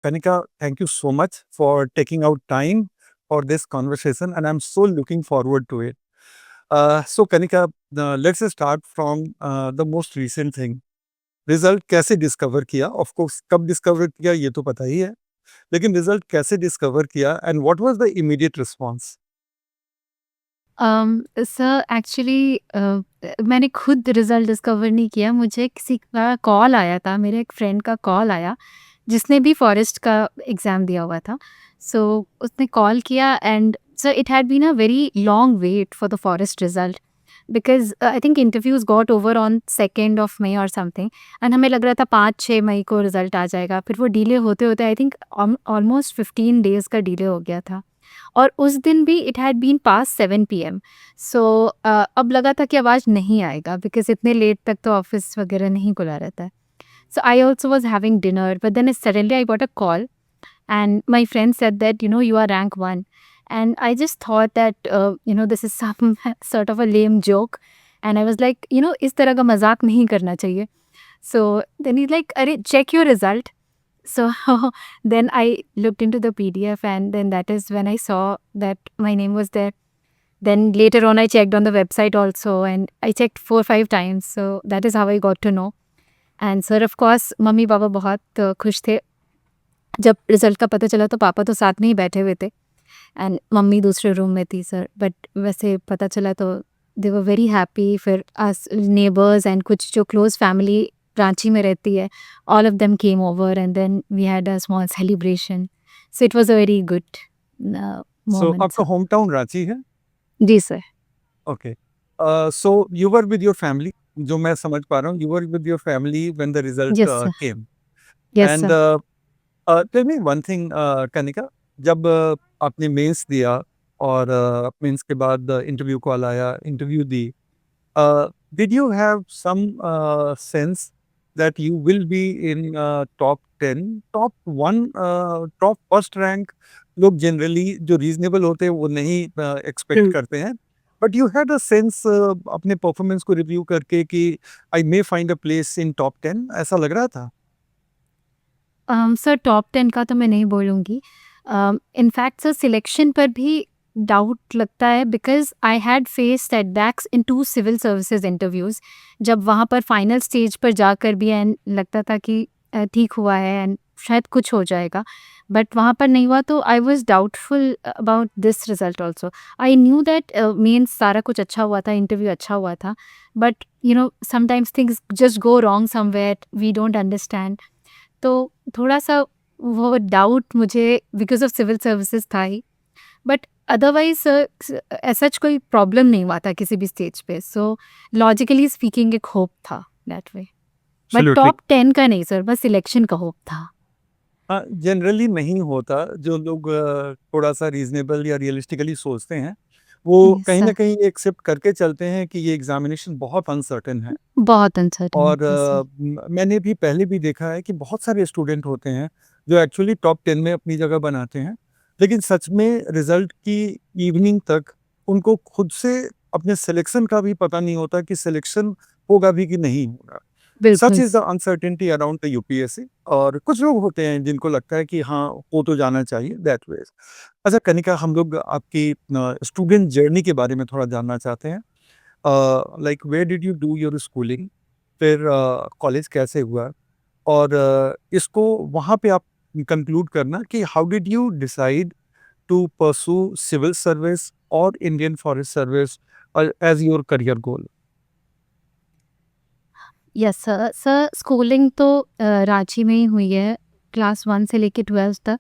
Kanika, thank you so much for taking out time for this conversation, and I'm so looking forward to it. So, Kanika, let's start from the most recent thing. Result कैसे discover किया? Of course कब discover किया ये तो पता ही है, लेकिन result कैसे डिस्कवर किया and what was the immediate response? Sir actually मैंने खुद रिज़ल्ट डिस्कवर नहीं किया, मुझे किसी का कॉल आया था, मेरे एक फ्रेंड का कॉल आया, जिसने भी फॉरेस्ट का एग्ज़ाम दिया हुआ था। सो उसने कॉल किया and sir it had been a very long wait for the forest result because I think interviews got over on 2nd of May और समथिंग एंड हमें लग रहा था 5-6 मई को रिज़ल्ट आ जाएगा। फिर वो डिले होते-होते आई थिंक ऑलमोस्ट 15 डेज़ का डिले हो गया था। और उस दिन भी it had been past 7 PM. So अब लगा था कि अब आज नहीं आएगा बिकॉज़ इतने लेट तक तो ऑफ़िस वगैरह नहीं खुला रहता है। So I also was having dinner, but then suddenly I got a call, and my friend said that you are rank one, and I just thought that this is some sort of a lame joke, and I was like इस तरह का मजाक नहीं करना चाहिए. So then he's like, अरे check your result. So then I looked into the PDF, and then that is when I saw that my name was there. Then later on I checked on the website also, and I checked 4-5 times. So that is how I got to know. And sir of course mummy papa बहुत खुश थे। जब result का पता चला तो पापा तो साथ में ही बैठे हुए थे एंड मम्मी दूसरे रूम में थी सर। बट वैसे पता चला तो दे वर वेरी हैप्पी। फिर अस नेबर्स एंड कुछ जो क्लोज फैमिली रांची में रहती है, all of them came over and then we had a small celebration. So it was a very good so moment आपका सर। होम टाउन रांची है? जी sir. Okay. So you were with your family, जो मैं समझ पा रहा हूँ, you were with your family when the result yes sir. Came yes and sir. Tell me one thing Kanika, जब आपने मेंस दिया और मेंस के बाद इंटरव्यू कॉल आया, interview the, did you have some sense that you will be in top 10, top 1, top first rank? लोग generally जो reasonable होते हैं वो नहीं एक्सपेक्ट करते हैं, but you had a sense अपने परफॉर्मेंस को रिव्यू करके कि I may find a place in top 10, ऐसा लग रहा था? सर टॉप 10 का तो मैं नहीं बोलूँगी। इनफैक्ट सर सिलेक्शन पर भी डाउट लगता है because I had faced setbacks in 2 civil services interviews. जब वहाँ पर फाइनल स्टेज पर जाकर भी एंड लगता था कि ठीक हुआ है एंड शायद कुछ हो जाएगा, बट वहाँ पर नहीं हुआ तो I was doubtful about this result also. I knew that means सारा कुछ अच्छा हुआ था, इंटरव्यू अच्छा हुआ था, but sometimes things just go wrong somewhere, we don't understand. तो थोड़ा-सा वो डाउट मुझे बिकॉज़ ऑफ सिविल सर्विसेज़ था ही, बट अदरवाइज़ एज़ सच कोई प्रॉब्लम नहीं हुआ था किसी भी स्टेज पे। सो लॉजिकली स्पीकिंग एक होप था that way. But absolutely. Top 10 का नहीं सर, बस सिलेक्शन का होप था। जनरली नहीं होता। जो लोग थोड़ा-सा रीज़नेबल या रियलिस्टिकली सोचते हैं, वो यस कहीं न सर। कहीं एक्सेप्ट करके चलते हैं कि ये एग्ज़ामिनेशन बहुत अनसर्टेन है। बहुत और अनसर्टेनिटी सर। मैंने भी पहले भी देखा है कि बहुत सारे स्टूडेंट होते हैं, जो एक्चुअली टॉप 10 में अपनी जगह बनाते हैं, लेकिन सच में रिज़ल्ट की इवनिंग तक उनको खुद से अपने सिलेक्शन का भी पता नहीं होता कि सिलेक्शन होगा भी कि नहीं होगा। सच बिल्कुल इज़ द स अनसर्टेनिटी अराउंड द यूपीएससी। और कुछ लोग होते हैं जिनको लगता है कि हाँ, हो तो जाना चाहिए दैट वे। अच्छा कनिका, हम लोग आपकी स्टूडेंट जर्नी के बारे में थोड़ा जानना चाहते हैं। Like where did you do your schooling? फिर कॉलेज कैसे हुआ? और इसको वहाँ पे आप कंक्लूड करना कि how did you decide to pursue civil service और Indian forest service as your career goal? Yes sir. Sir schooling तो रांची में ही हुई है, क्लास 1 से लेके 12th तक।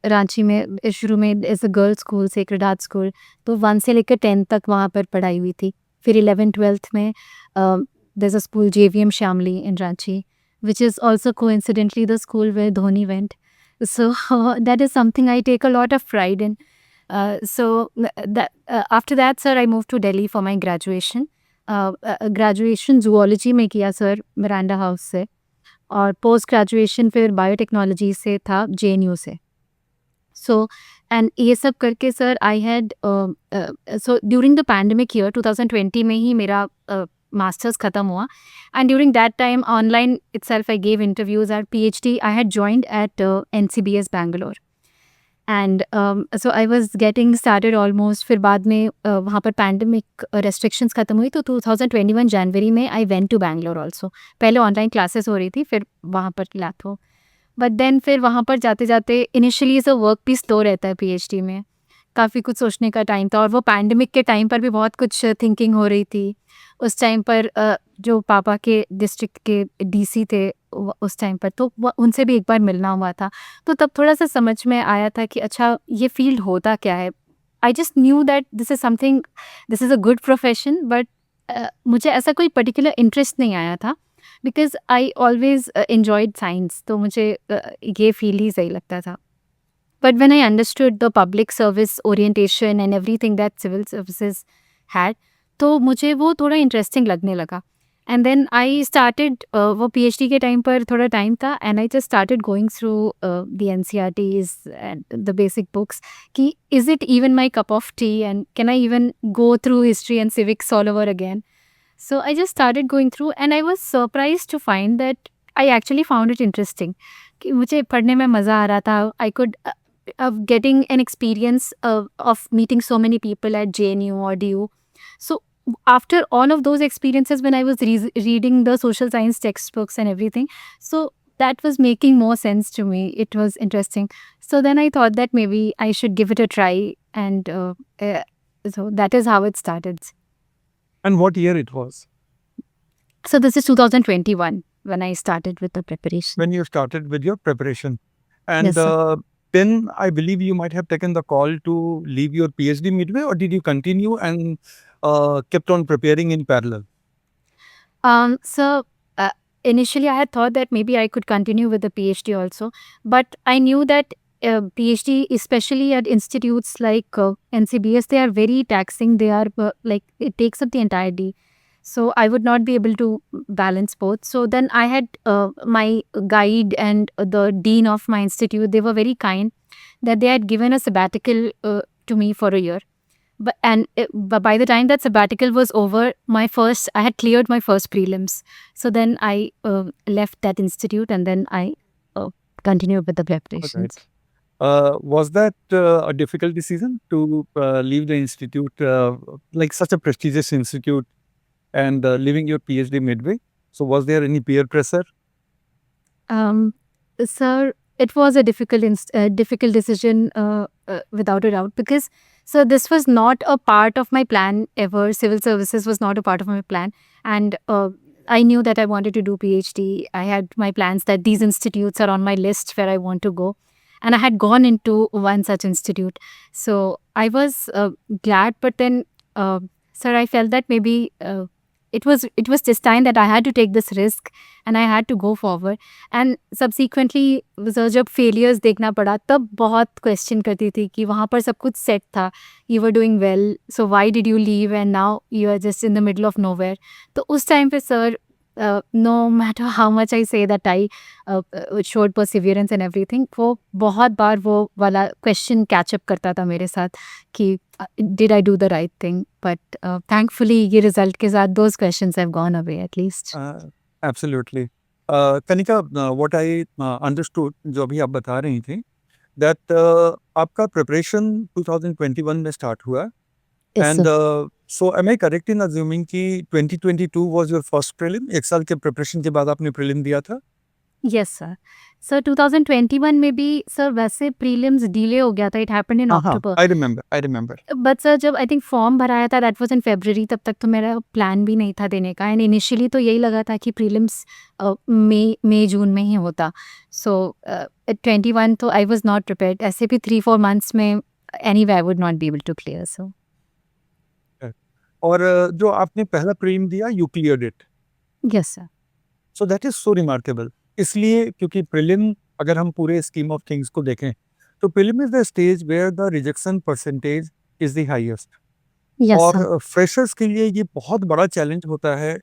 रांची में शुरू में as a girls school sacred heart school, तो 1 से लेकर 10 तक वहाँ पर पढ़ाई हुई थी। फिर 11th-12th में there is a school JVM Shyamali in Ranchi, which is also coincidentally the school where Dhoni went. So that is something I take a lot of pride in. After that sir I moved to Delhi for my graduation. Graduation zoology में किया sir Miranda house से, और post graduation फिर biotechnology से था JNU से। So and ये सब करके sir I had so during the pandemic year 2020 में ही मेरा मास्टर्स ख़त्म हुआ and during that time online itself I gave interviews at PhD I had joined at NCBS Bangalore and so I was getting started almost फिर बाद में वहाँ पर पैंडमिक रेस्ट्रिक्शंस ख़त्म हुई तो 2021 जनवरी में I went to Bangalore also. पहले ऑनलाइन क्लासेस हो रही थी फिर वहाँ पर लैथो बट देन फिर वहाँ पर जाते जाते इनिशियली इज़ अ वर्क भी स्लो रहता है पीएचडी में, काफ़ी कुछ सोचने का टाइम था और वो पैंडमिक के टाइम पर भी बहुत कुछ थिंकिंग हो रही थी। उस टाइम पर जो पापा के डिस्ट्रिक्ट के डीसी थे उस टाइम पर तो उनसे भी एक बार मिलना हुआ था, तो तब थोड़ा सा समझ में आया था कि अच्छा ये फील्ड होता क्या है। I just knew that this is something, this is a good profession but मुझे ऐसा कोई पर्टिकुलर इंटरेस्ट नहीं आया था because I always enjoyed science, तो मुझे ये फील्ड ही सही लगता था। But when I understood the public service orientation and everything that civil services had, तो मुझे वो थोड़ा इंटरेस्टिंग लगने लगा एंड देन आई स्टार्टेड वो पीएचडी के टाइम पर थोड़ा टाइम था and I just started going through the NCERTs and the basic books कि is it even my cup of tea and can I even go through history and civics all over again. So I just started going through and I was surprised to find that I actually found it interesting कि मुझे पढ़ने में मज़ा आ रहा था. I could of getting an experience of meeting so many people at JNU or DU. So after all of those experiences when I was reading the social science textbooks and everything, so that was making more sense to me. It was interesting. So then I thought that maybe I should give it a try and so that is how it started. And what year it was So this is 2021 when I started with the preparation. when you started with your preparation? And Yes, sir. then I believe you might have taken the call to leave your PhD midway, or did you continue and kept on preparing in parallel? So initially, I had thought that maybe I could continue with the PhD also, but I knew that PhD, especially at institutes like NCBS, they are very taxing. They are like it takes up the entire day. So I would not be able to balance both. So then I had my guide and the dean of my institute. They were very kind that they had given a sabbatical to me for a year. But by the time that sabbatical was over, I had cleared my first prelims. So then I left that institute and then I continued with the preparations. Was that a difficult decision to leave the institute, like such a prestigious institute, and leaving your PhD midway? So was there any peer pressure? Sir, it was a difficult decision without a doubt because so this was not a part of my plan ever. Civil services was not a part of my plan, and I knew that I wanted to do PhD. I had my plans that these institutes are on my list where I want to go, and I had gone into one such institute. So I was glad, but then, sir, I felt that maybe it was this time that I had to take this risk and I had to go forward. And subsequently, sir, जब failures देखना पड़ा तब बहुत question करती थी कि वहाँ पर सब कुछ set था, you were doing well, so why did you leave and now you are just in the middle of nowhere. तो उस time पे sir, no matter how much I say that I showed perseverance and everything, वो बहुत बार वो वाला question catch up करता था मेरे साथ कि did I do the right thing? But thankfully ये result के साथ those questions have gone away at least. Absolutely. Kanika, what I understood, जो अभी आप बता रही थी, that आपका preparation 2021 में start हुआ, Yes, and sir. so am I correct in assuming कि 2022 was your first prelim? एक साल के preparation के बाद आपने prelim दिया था? Yes, sir. So 2021 में भी सर वैसे prelims delay हो गया था. It happened in October. I remember. But sir जब आई थिंक फॉर्म भराया था दैट वाज इन फरवरी, तब तक तो मेरा प्लान भी नहीं था देने का. एंड इनिशियली तो यही लगा था कि प्रीलिम्स मई जून में ही होता. सो 21 तो आई वाज नॉट प्रिपेयर्ड. ऐसे भी 3-4 मंथ्स में anyway I would not be able to clear. So और जो आपने पहला prelim दिया, you cleared it. Yes sir. So that is so remarkable. इसलिए क्योंकि prelim, अगर हम पूरे scheme of things को देखें, तो prelim is the stage where the rejection percentage is the highest. Yes sir. और फ्रेशर्स के लिए ये बहुत बड़ा चैलेंज होता है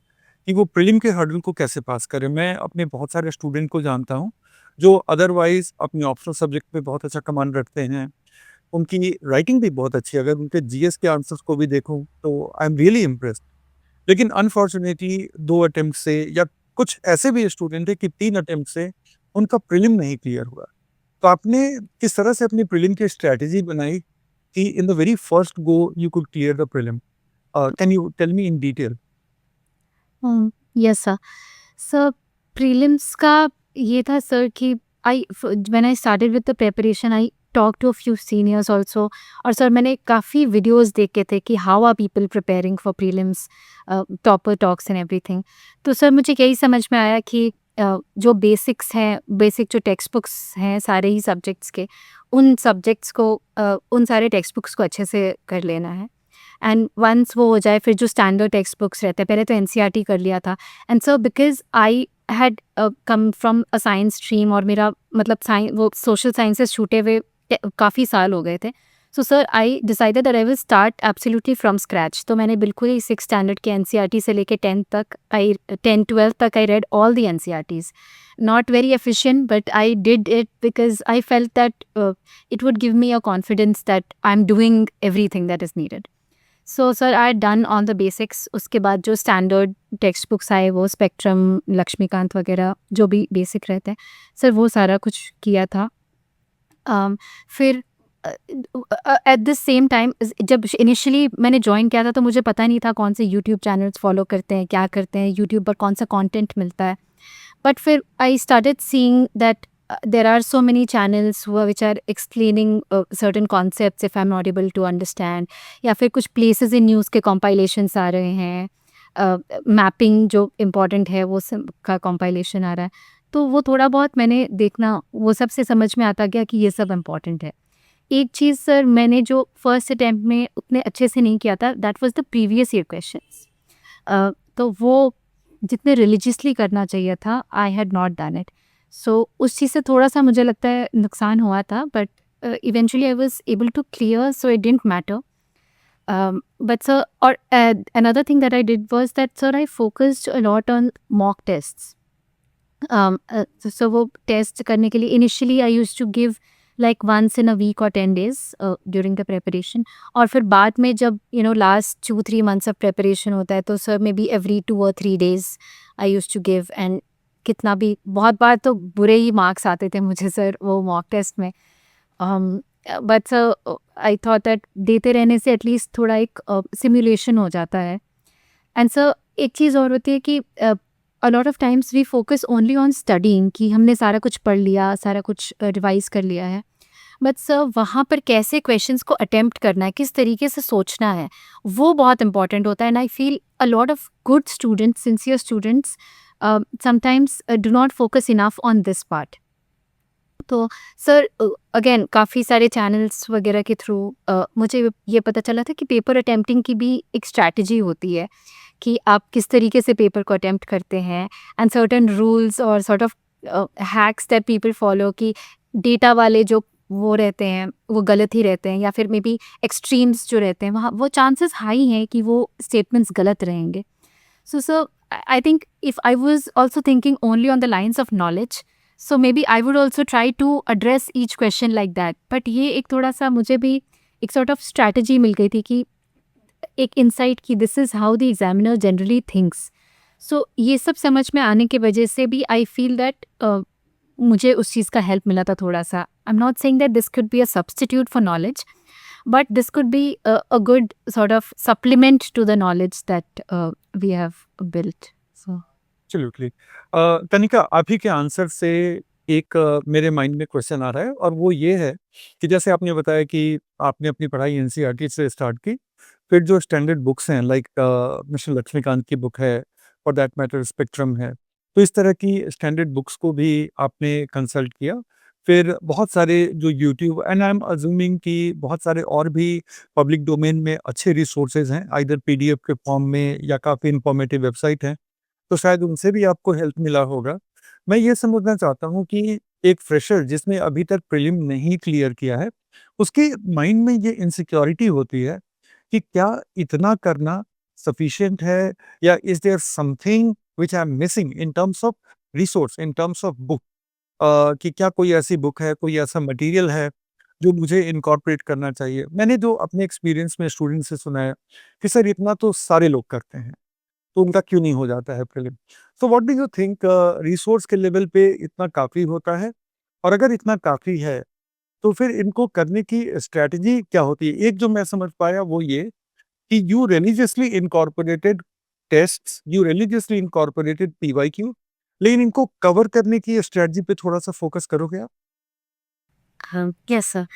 कि वो प्रीलिम के हर्डल को कैसे पास करें. मैं अपने बहुत सारे स्टूडेंट को जानता हूँ जो अदरवाइज अपने ऑप्शनल सब्जेक्ट पे बहुत अच्छा कमांड रखते हैं. उनकी राइटिंग भी बहुत अच्छी है. अगर उनके जीएस के आंसर्स को भी देखूं तो आई एम रियली इम्प्रेस्ड. लेकिन अनफॉर्चुनेटली 2 अटेम्प्ट से या कुछ ऐसे भी स्टूडेंट थे कि 3 अटेम्प्ट से उनका प्रीलिम नहीं क्लियर हुआ। तो आपने किस तरह से अपनी प्रीलिम की स्ट्रैटेजी बनाई कि in the very first go you could clear the prelim? Can you tell me in detail? Yes sir. Sir prelims का ये था सर कि I when I started with the preparation I talk to a few seniors also. और sir मैंने काफ़ी videos देखे थे कि how are people preparing for prelims, topper talks and everything. तो सर मुझे यही समझ में आया कि जो बेसिक्स हैं, बेसिक जो टेक्स्ट बुक्स हैं सारे ही सब्जेक्ट्स के, उन सब्जेक्ट्स को उन सारे टेक्स्ट बुक्स को अच्छे से कर लेना है। एंड वंस वो हो जाए फिर जो स्टैंडर्ड टेक्स्ट बुक्स रहते हैं, पहले तो एनसीईआरटी कर लिया था। And so because I had come from a science stream और मेरा मतलब वो सोशल साइंसेस छूटे हुए काफ़ी साल हो गए थे। So sir I decided that I will start absolutely from scratch. तो मैंने बिल्कुल ही 6 स्टैंडर्ड के एनसीईआरटी से लेके 10 तक, आई 10-12 तक I read all the NCERTs. Not very efficient but I did it because I felt that it would give me a confidence that I'm doing everything that is needed. So sir I done on the basics. उसके बाद जो standard text books आए वो spectrum, Laxmikant वगैरह जो भी basic रहते हैं सर वो सारा कुछ किया था। फिर एट द सेम टाइम जब इनिशियली मैंने ज्वाइन किया था तो मुझे पता नहीं था कौन से यूट्यूब चैनल्स फॉलो करते हैं, क्या करते हैं, यूट्यूब पर कौन सा कंटेंट मिलता है। बट फिर I started seeing that there are so many channels which are explaining certain concepts if I'm not able to understand, या फिर कुछ places in news के compilations आ रहे हैं, मैपिंग जो इम्पॉर्टेंट है वो सब का compilation आ रहा है। तो वो थोड़ा बहुत मैंने देखना, वो सब से समझ में आता गया कि ये सब इम्पॉर्टेंट है। एक चीज़ सर मैंने जो फर्स्ट अटैम्प्ट में उतने अच्छे से नहीं किया था, that was the previous year questions. तो वो जितने रिलीजियसली करना चाहिए था I had not done it. So उस चीज़ से थोड़ा-सा मुझे लगता है नुकसान हुआ था, but eventually I was able to clear, so it didn't matter. But sir, or another thing that I did was that sir, I focused a lot on mock tests. So वो टेस्ट करने के लिए initially I used to give like once in a week और 10 days during the preparation. और फिर बाद में जब लास्ट 2-3 मंथ्स ऑफ प्रिपरेशन होता है तो sir maybe every 2 or 3 days I used to give. And कितना भी बहुत बार तो बुरे ही मार्क्स आते थे मुझे सर वो मॉक टेस्ट में। But sir I thought that देते रहने से एटलीस्ट थोड़ा एक सिमुलेशन हो जाता है। एंड सर एक चीज़ और होती है कि a lot of times we focus only on studying कि हमने सारा कुछ पढ़ लिया, सारा कुछ रिवाइज कर लिया है। बट सर वहाँ पर कैसे क्वेश्चंस को अटेम्प्ट करना है, किस तरीके से सोचना है, वो बहुत इंपॉर्टेंट होता है। And I feel a lot of good students, sincere students sometimes do not focus enough on this part. तो सर अगेन काफ़ी सारे चैनल्स वगैरह के थ्रू मुझे ये पता चला था कि पेपर अटेम्प्टिंग की भी एक स्ट्रैटेजी होती है कि आप किस तरीके से पेपर को अटेम्प्ट करते हैं। एंड सर्टेन रूल्स और sort of hacks that people follow कि डेटा वाले जो वो रहते हैं वो गलत ही रहते हैं, या फिर मे बी एक्सट्रीम्स जो रहते हैं वहाँ वो चांसेस हाई हैं कि वो स्टेटमेंट्स गलत रहेंगे। So, sir, I think if I was also thinking only on the lines of knowledge, so maybe I would also try to address each question like that. But ये एक थोड़ा सा मुझे भी एक sort of strategy मिल गई थी कि एक insight कि this is how the examiner generally thinks. So ये सब समझ में आने की वजह से भी I feel that मुझे उस चीज़ का help मिला था थोड़ा सा। I'm not saying that this could be a substitute for knowledge, but this could be a good sort of supplement to the knowledge that we have built. So absolutely. तनिका, आप ही के आंसर से एक मेरे माइंड में question आ रहा है और वो ये है कि जैसे आपने बताया कि आपने अपनी पढ़ाई एनसीईआरटी से स्टार्ट की, फिर जो स्टैंडर्ड बुक्स हैं लाइक मिस्टर लक्ष्मीकांत की बुक है, फॉर दैट मैटर स्पेक्ट्रम है, तो इस तरह की स्टैंडर्ड बुक्स को भी आपने कंसल्ट किया। फिर बहुत सारे जो YouTube and I am assuming कि बहुत सारे और भी पब्लिक डोमेन में अच्छे रिसोर्सेज हैं, आइदर पीडीएफ के फॉर्म में या काफ़ी इंफॉर्मेटिव वेबसाइट हैं, तो शायद उनसे भी आपको हेल्प मिला होगा। मैं ये समझना चाहता हूँ कि एक फ्रेशर जिसने अभी तक प्रीलिम नहीं क्लियर किया है, उसके माइंड में ये इनसिक्योरिटी होती है कि क्या इतना करना सफिशिएंट है, या is there something which I am missing in terms of resource, in terms of book, कि क्या कोई ऐसी बुक है, कोई ऐसा मटेरियल है जो मुझे इनकॉर्पोरेट करना चाहिए? मैंने जो अपने एक्सपीरियंस में स्टूडेंट से सुना है कि सर इतना तो सारे लोग करते हैं। तो उनका क्यों नहीं हो जाता है prelim? So what do you think resource के लेवल पे इतना काफ़ी होता है? और अगर इतना काफ़ी है, तो फिर इनको करने की स्ट्रैटेजी क्या होती है? एक जो मैं समझ पाया वो ये कि you religiously incorporated tests, you religiously incorporated PYQ, लेकिन इनको कवर करने की स्ट्रैटेजी पे थोड़ा-सा फोकस करोगे आप? Yes, sir.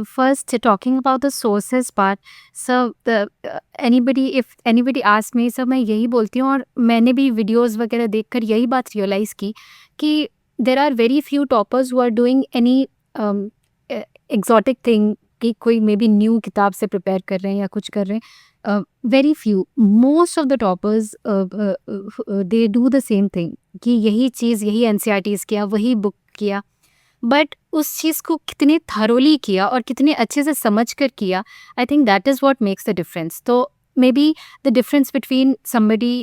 First talking about the sources part, so if anybody asks me, so मैं यही बोलती हूँ, और मैंने भी वीडियोस वगैरह देखकर यही बात रियलाइज़ की कि there are very few toppers who are doing any exotic thing, कि कोई मे बी न्यू किताब से प्रिपेयर कर रहे हैं या कुछ कर रहे हैं. Very few, most of the toppers they do the same thing, कि यही चीज़, यही एनसीईआरटीज़ किया, वही बुक किया, बट उस चीज़ को कितने थरोली किया और कितने अच्छे से समझ कर किया, I think that is what makes the difference. तो maybe the difference between somebody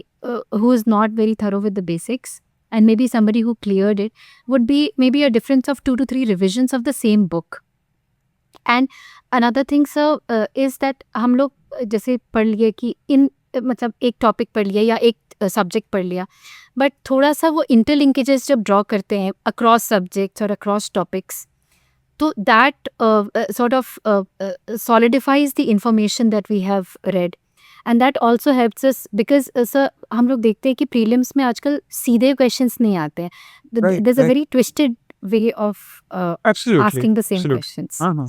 who is not very thorough with the basics and maybe somebody who cleared it would be maybe a difference of 2 to 3 revisions of the same book. And another thing sir is that हम लोग जैसे पढ़ लिए कि मतलब एक topic पढ़ लिया या एक सब्जेक्ट पढ़ लिया, बट थोड़ा सा वो इंटरलिंकेजेस जब ड्रॉ करते हैं अक्रॉस सब्जेक्ट्स और across topics, so that sort of solidifies the information that we have read, and that also helps us because sir हम लोग देखते हैं कि प्रीलिम्स में आजकल सीधे क्वेश्चंस नहीं आते हैं. Right, there is a right. Very twisted way of absolutely, asking the same absolutely. Questions. हाँ, हाँ।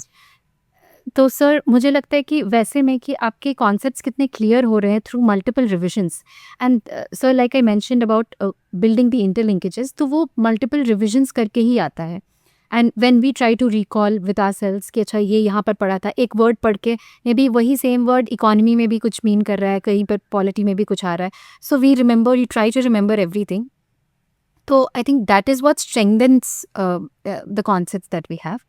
तो सर मुझे लगता है कि वैसे में कि आपके कॉन्सेप्ट्स कितने क्लियर हो रहे हैं through multiple revisions, and sir like I mentioned about building the interlinkages, तो वो मल्टीपल रिविजन्स करके ही आता है. And when we try to recall with ourselves कि अच्छा ये यहाँ पर पढ़ा था, एक वर्ड पढ़ के मे बी वही सेम वर्ड इकोनॉमी में भी कुछ मीन कर रहा है, कहीं पर पॉलिटी में भी कुछ आ रहा है, so we remember, you try to remember everything. तो I think that is what strengthens the concepts that we have.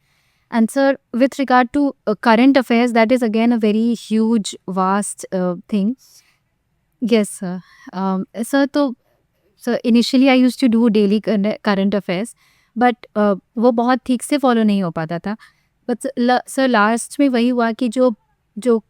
And sir, with regard to current affairs, that is again a very huge, vast thing. Yes, sir. Sir, initially I used to do daily current affairs, but वो बहुत ठीक से follow नहीं हो पाता था. But sir, last में वही हुआ कि जो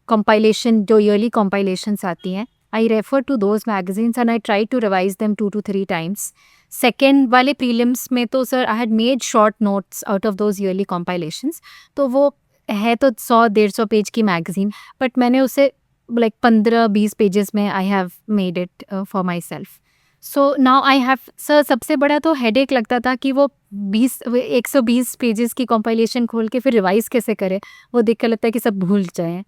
compilation, जो yearly compilations आती हैं, I refer to those magazines and I try to revise them 2 to 3 times. Second वाले प्रीलिम्स में तो sir I had made short notes out of those yearly compilations. तो वो है तो 100-150 पेज की मैगजीन, बट मैंने उसे लाइक 15-20 पेजेस में I have made it for my self. So now I have sir, सबसे बड़ा तो हेडेक लगता था कि वो 120 पेजेस की कॉम्पाइलेशन खोल के फिर रिवाइज कैसे करें. वो देख कर लगता है कि सब भूल जाएँ.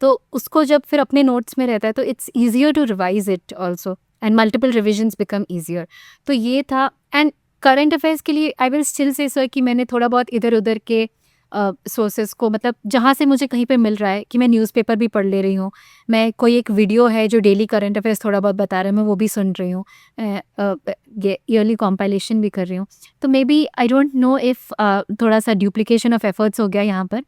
तो उसको जब फिर अपने नोट्स में रहता है तो it's easier to revise it also, and multiple revisions become easier. तो ये था. एंड करंट अफेयर्स के लिए I will still say sir कि मैंने थोड़ा बहुत इधर उधर के सोर्सेस को, मतलब जहाँ से मुझे कहीं पे मिल रहा है, कि मैं न्यूज़पेपर भी पढ़ ले रही हूँ, मैं कोई एक वीडियो है जो डेली करंट अफेयर्स थोड़ा बहुत बता रहा है, मैं वो भी सुन रही हूँ, ये ईयरली कॉम्पाइलेशन भी कर रही हूँ. तो maybe I don't know if थोड़ा सा ड्यूप्लिकेशन ऑफ एफर्ट्स हो गया यहाँ पर,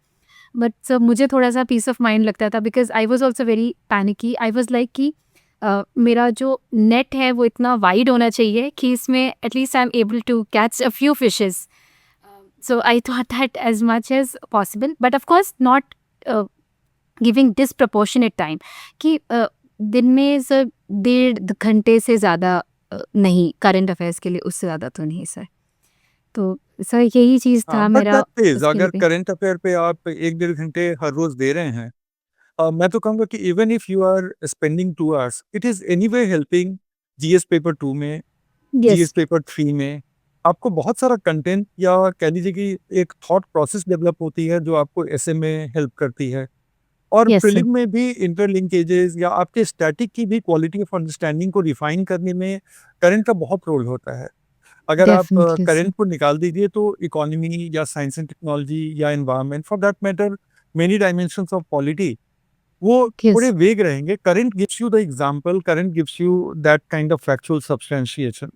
बट सर मुझे थोड़ा सा पीस ऑफ माइंड लगता था because I was also very panicky. I was like कि मेरा जो नेट है वो इतना वाइड होना चाहिए कि इसमें at least I am able to catch a few fishes. So I thought that as much as possible, but of course not giving disproportionate time, कि दिन में सर 1.5 घंटे से ज़्यादा नहीं, करंट अफेयर्स के लिए उससे ज़्यादा तो नहीं सर. तो सर यही चीज़ हाँ, था बट मेरा दैट इज़, उसके लिए अगर भी. करंट अफेयर पे आप 1 डेढ़ घंटे हर रोज़ दे रहे हैं, मैं तो कहूँगा कि even if you are spending 2 hours, it is anyway helping GS paper 2 में, यस. जीएस पेपर 3 में। आपको बहुत सारा कंटेंट, या कह लीजिए कि एक थॉट प्रोसेस डेवलप होती है जो आपको ऐसे में हेल्प करती है। और यस सर. प्रीलिम में भी इंटरलिंकेजेस या आपके स्टैटिक की भी क्वालिटी ऑफ अंडरस्टैंडिंग को रिफाइन करने में करंट का बहुत रोल होता है। अगर आप डेफिनेटली सर. करंट को निकाल दीजिए तो इकोनॉमी या साइंस एंड टेक्नोलॉजी या environment, for that matter many dimensions of polity, वो थोड़े यस. वेग रहेंगे. Current gives you the example, current gives you that kind of factual substantiation.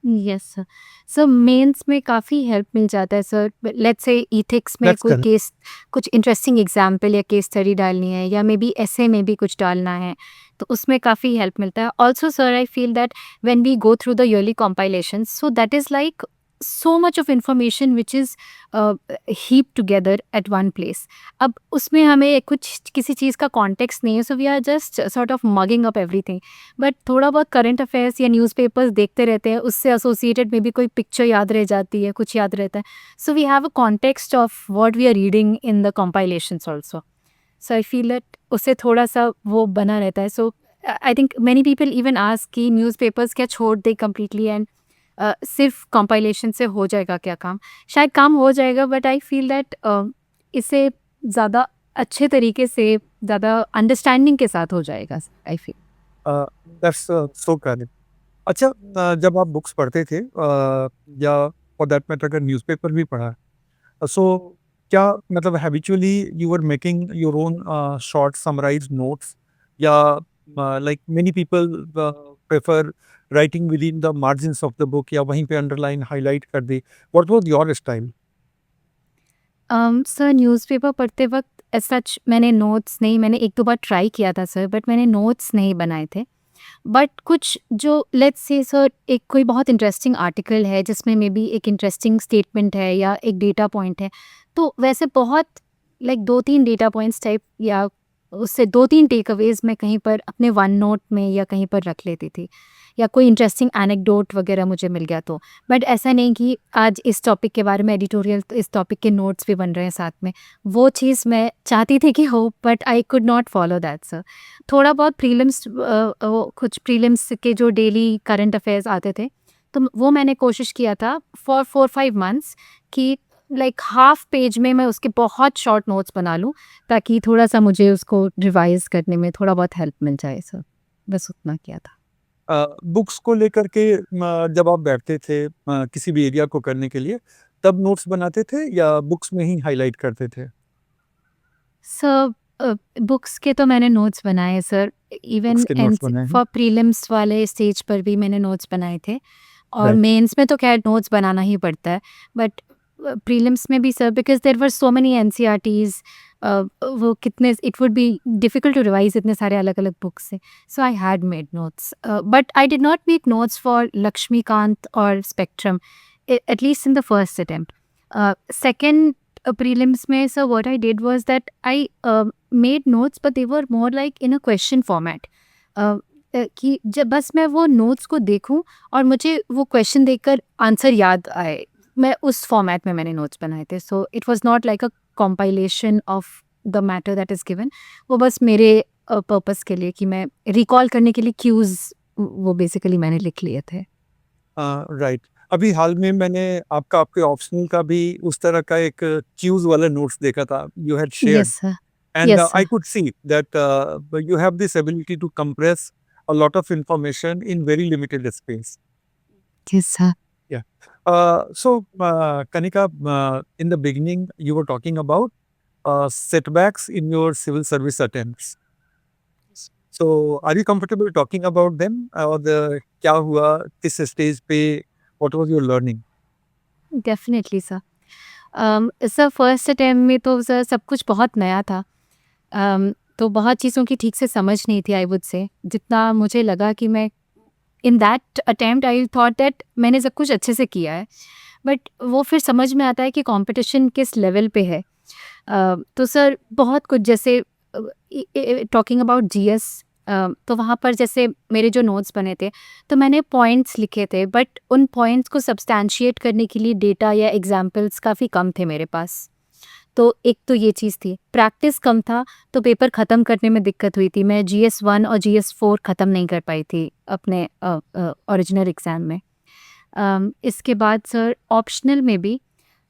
Yes sir. Sir mains में काफ़ी help मिल जाता है sir. Let's say ethics में that's कोई करेक्ट. केस, कुछ इंटरेस्टिंग एग्जाम्पल या केस स्टडी डालनी है, या मे बी ऐसे में भी कुछ डालना है, तो उसमें काफ़ी हेल्प मिलता है. Also sir I feel that when we go through the yearly compilation, so that is like so much of information which is heaped together at one place. अब उसमें हमें कुछ किसी चीज़ का कॉन्टेक्स्ट नहीं है, so we are just sort of mugging up everything. But थोड़ा बहुत करंट अफेयर्स या न्यूज़पेपर्स देखते रहते हैं, उससे एसोसिएटेड में भी कोई पिक्चर याद रह जाती है, कुछ याद रहता है. So we have a context of what we are reading in the compilations also. So I feel that उससे थोड़ा सा वो बना रहता है. So I think many people even ask कि न्यूज़पेपर्स क्या छोड़ दे कम्प्लीटली एंड सिर्फ कंपाइलेशन से हो जाएगा क्या काम. शायद काम हो जाएगा, बट आई फील दैट इससे ज़्यादा अच्छे तरीके से, ज़्यादा अंडरस्टैंडिंग के साथ हो जाएगा. I feel that's so correct. अच्छा, जब आप बुक्स पढ़ते थे या फॉर दैट मैटर अगर न्यूज़पेपर भी पढ़ा, सो क्या मतलब habitually you are making your own short summarized notes, या like many people prefer writing within the margins of the book, या वहीं पे अंडरलाइन हाईलाइट कर दी? What was your style? Sir newspaper पढ़ते वक्त एज सच मैंने notes नहीं, मैंने एक दो बार ट्राई किया था सर, बट मैंने नोट्स नहीं बनाए थे. बट कुछ जो लेट्स से सर एक कोई बहुत इंटरेस्टिंग आर्टिकल है जिसमें मे बी एक इंटरेस्टिंग स्टेटमेंट है या एक डेटा पॉइंट है, तो वैसे बहुत लाइक 2-3 डेटा पॉइंट्स टाइप या उससे 2-3 टेक अवेज मैं कहीं पर अपने वन नोट में या कहीं पर रख लेती थी, या कोई इंटरेस्टिंग एनेक्डोट वगैरह मुझे मिल गया तो. बट ऐसा नहीं कि आज इस टॉपिक के बारे में एडिटोरियल, तो इस टॉपिक के नोट्स भी बन रहे हैं साथ में. वो चीज़ मैं चाहती थी कि हो, but I could not follow that sir. थोड़ा बहुत प्रीलिम्स, वो कुछ प्रीलिम्स के जो डेली करंट अफेयर्स आते थे, तो वो मैंने कोशिश किया था फॉर 4-5 मंथ्स कि लाइक हाफ पेज में मैं उसके बहुत शॉर्ट नोट्स बना लूँ, ताकि थोड़ा सा मुझे उसको रिवाइज करने में थोड़ा बहुत हेल्प मिल जाए सर. बस उतना किया था. बुक्स को लेकर के जब आप बैठते थे किसी भी एरिया को करने के लिए, तब नोट्स बनाते थे या बुक्स में ही हाईलाइट करते थे? सर बुक्स के तो मैंने नोट्स बनाए सर, इवन बुक्स के एन नोट्स बनाए हैं? फॉर प्रीलिम्स वाले स्टेज पर भी मैंने नोट्स बनाए थे. और राइट. मेंस में तो खैर नोट्स बनाना ही पड़ता है, बट प्रीलिम्स में भी sir, because there were so many NCERTs, वो कितने it would be difficult to revise इतने सारे अलग अलग बुक्स से. So I had made notes, but I did not make notes for Laxmikant और Spectrum, at least in the first attempt. Second prelims में sir what I did was that I made notes, but they were more like in a question format. कि जब बस मैं वो notes को देखूं और मुझे वो क्वेश्चन देखकर आंसर याद आए, मैं उस फॉर्मेट में मैंने नोट्स बनाए थे. सो it was not like a compilation of the matter that is given. वो बस मेरे पर्पस के लिए कि मैं रिकॉल करने के लिए क्यूज वो बेसिकली मैंने लिख लिए थे. राइट. अभी हाल में मैंने आपके ऑप्शनल का भी उस तरह का एक क्यूज वाला नोट्स देखा था, you had shared, yes sir. and yes I sir. could see that you have this ability to compress a lot of information in very limited space. Yes sir. Yeah. So, Kanika, in the beginning, you were talking about setbacks in your civil service attempts. So, are you comfortable talking about them? Or क्या हुआ किस stage पे? What was your learning? Definitely sir. Sir first attempt में तो sir सब कुछ बहुत नया था. तो बहुत चीज़ों की ठीक से समझ नहीं थी, आई वुड से. जितना मुझे लगा कि मैं in that attempt I thought that मैंने सब कुछ अच्छे से किया है, बट वो फिर समझ में आता है कि कंपटीशन किस लेवल पे है. तो सर बहुत कुछ, जैसे टॉकिंग अबाउट जीएस, तो वहाँ पर जैसे मेरे जो नोट्स बने थे, तो मैंने पॉइंट्स लिखे थे, बट उन पॉइंट्स को सब्सटैंशिएट करने के लिए डेटा या एग्जाम्पल्स काफ़ी कम थे मेरे पास. तो एक तो ये चीज़ थी, प्रैक्टिस कम था, तो पेपर ख़त्म करने में दिक्कत हुई थी. मैं GS1 और GS4 ख़त्म नहीं कर पाई थी अपने ओरिजिनल एग्ज़ाम में. इसके बाद सर ऑप्शनल में भी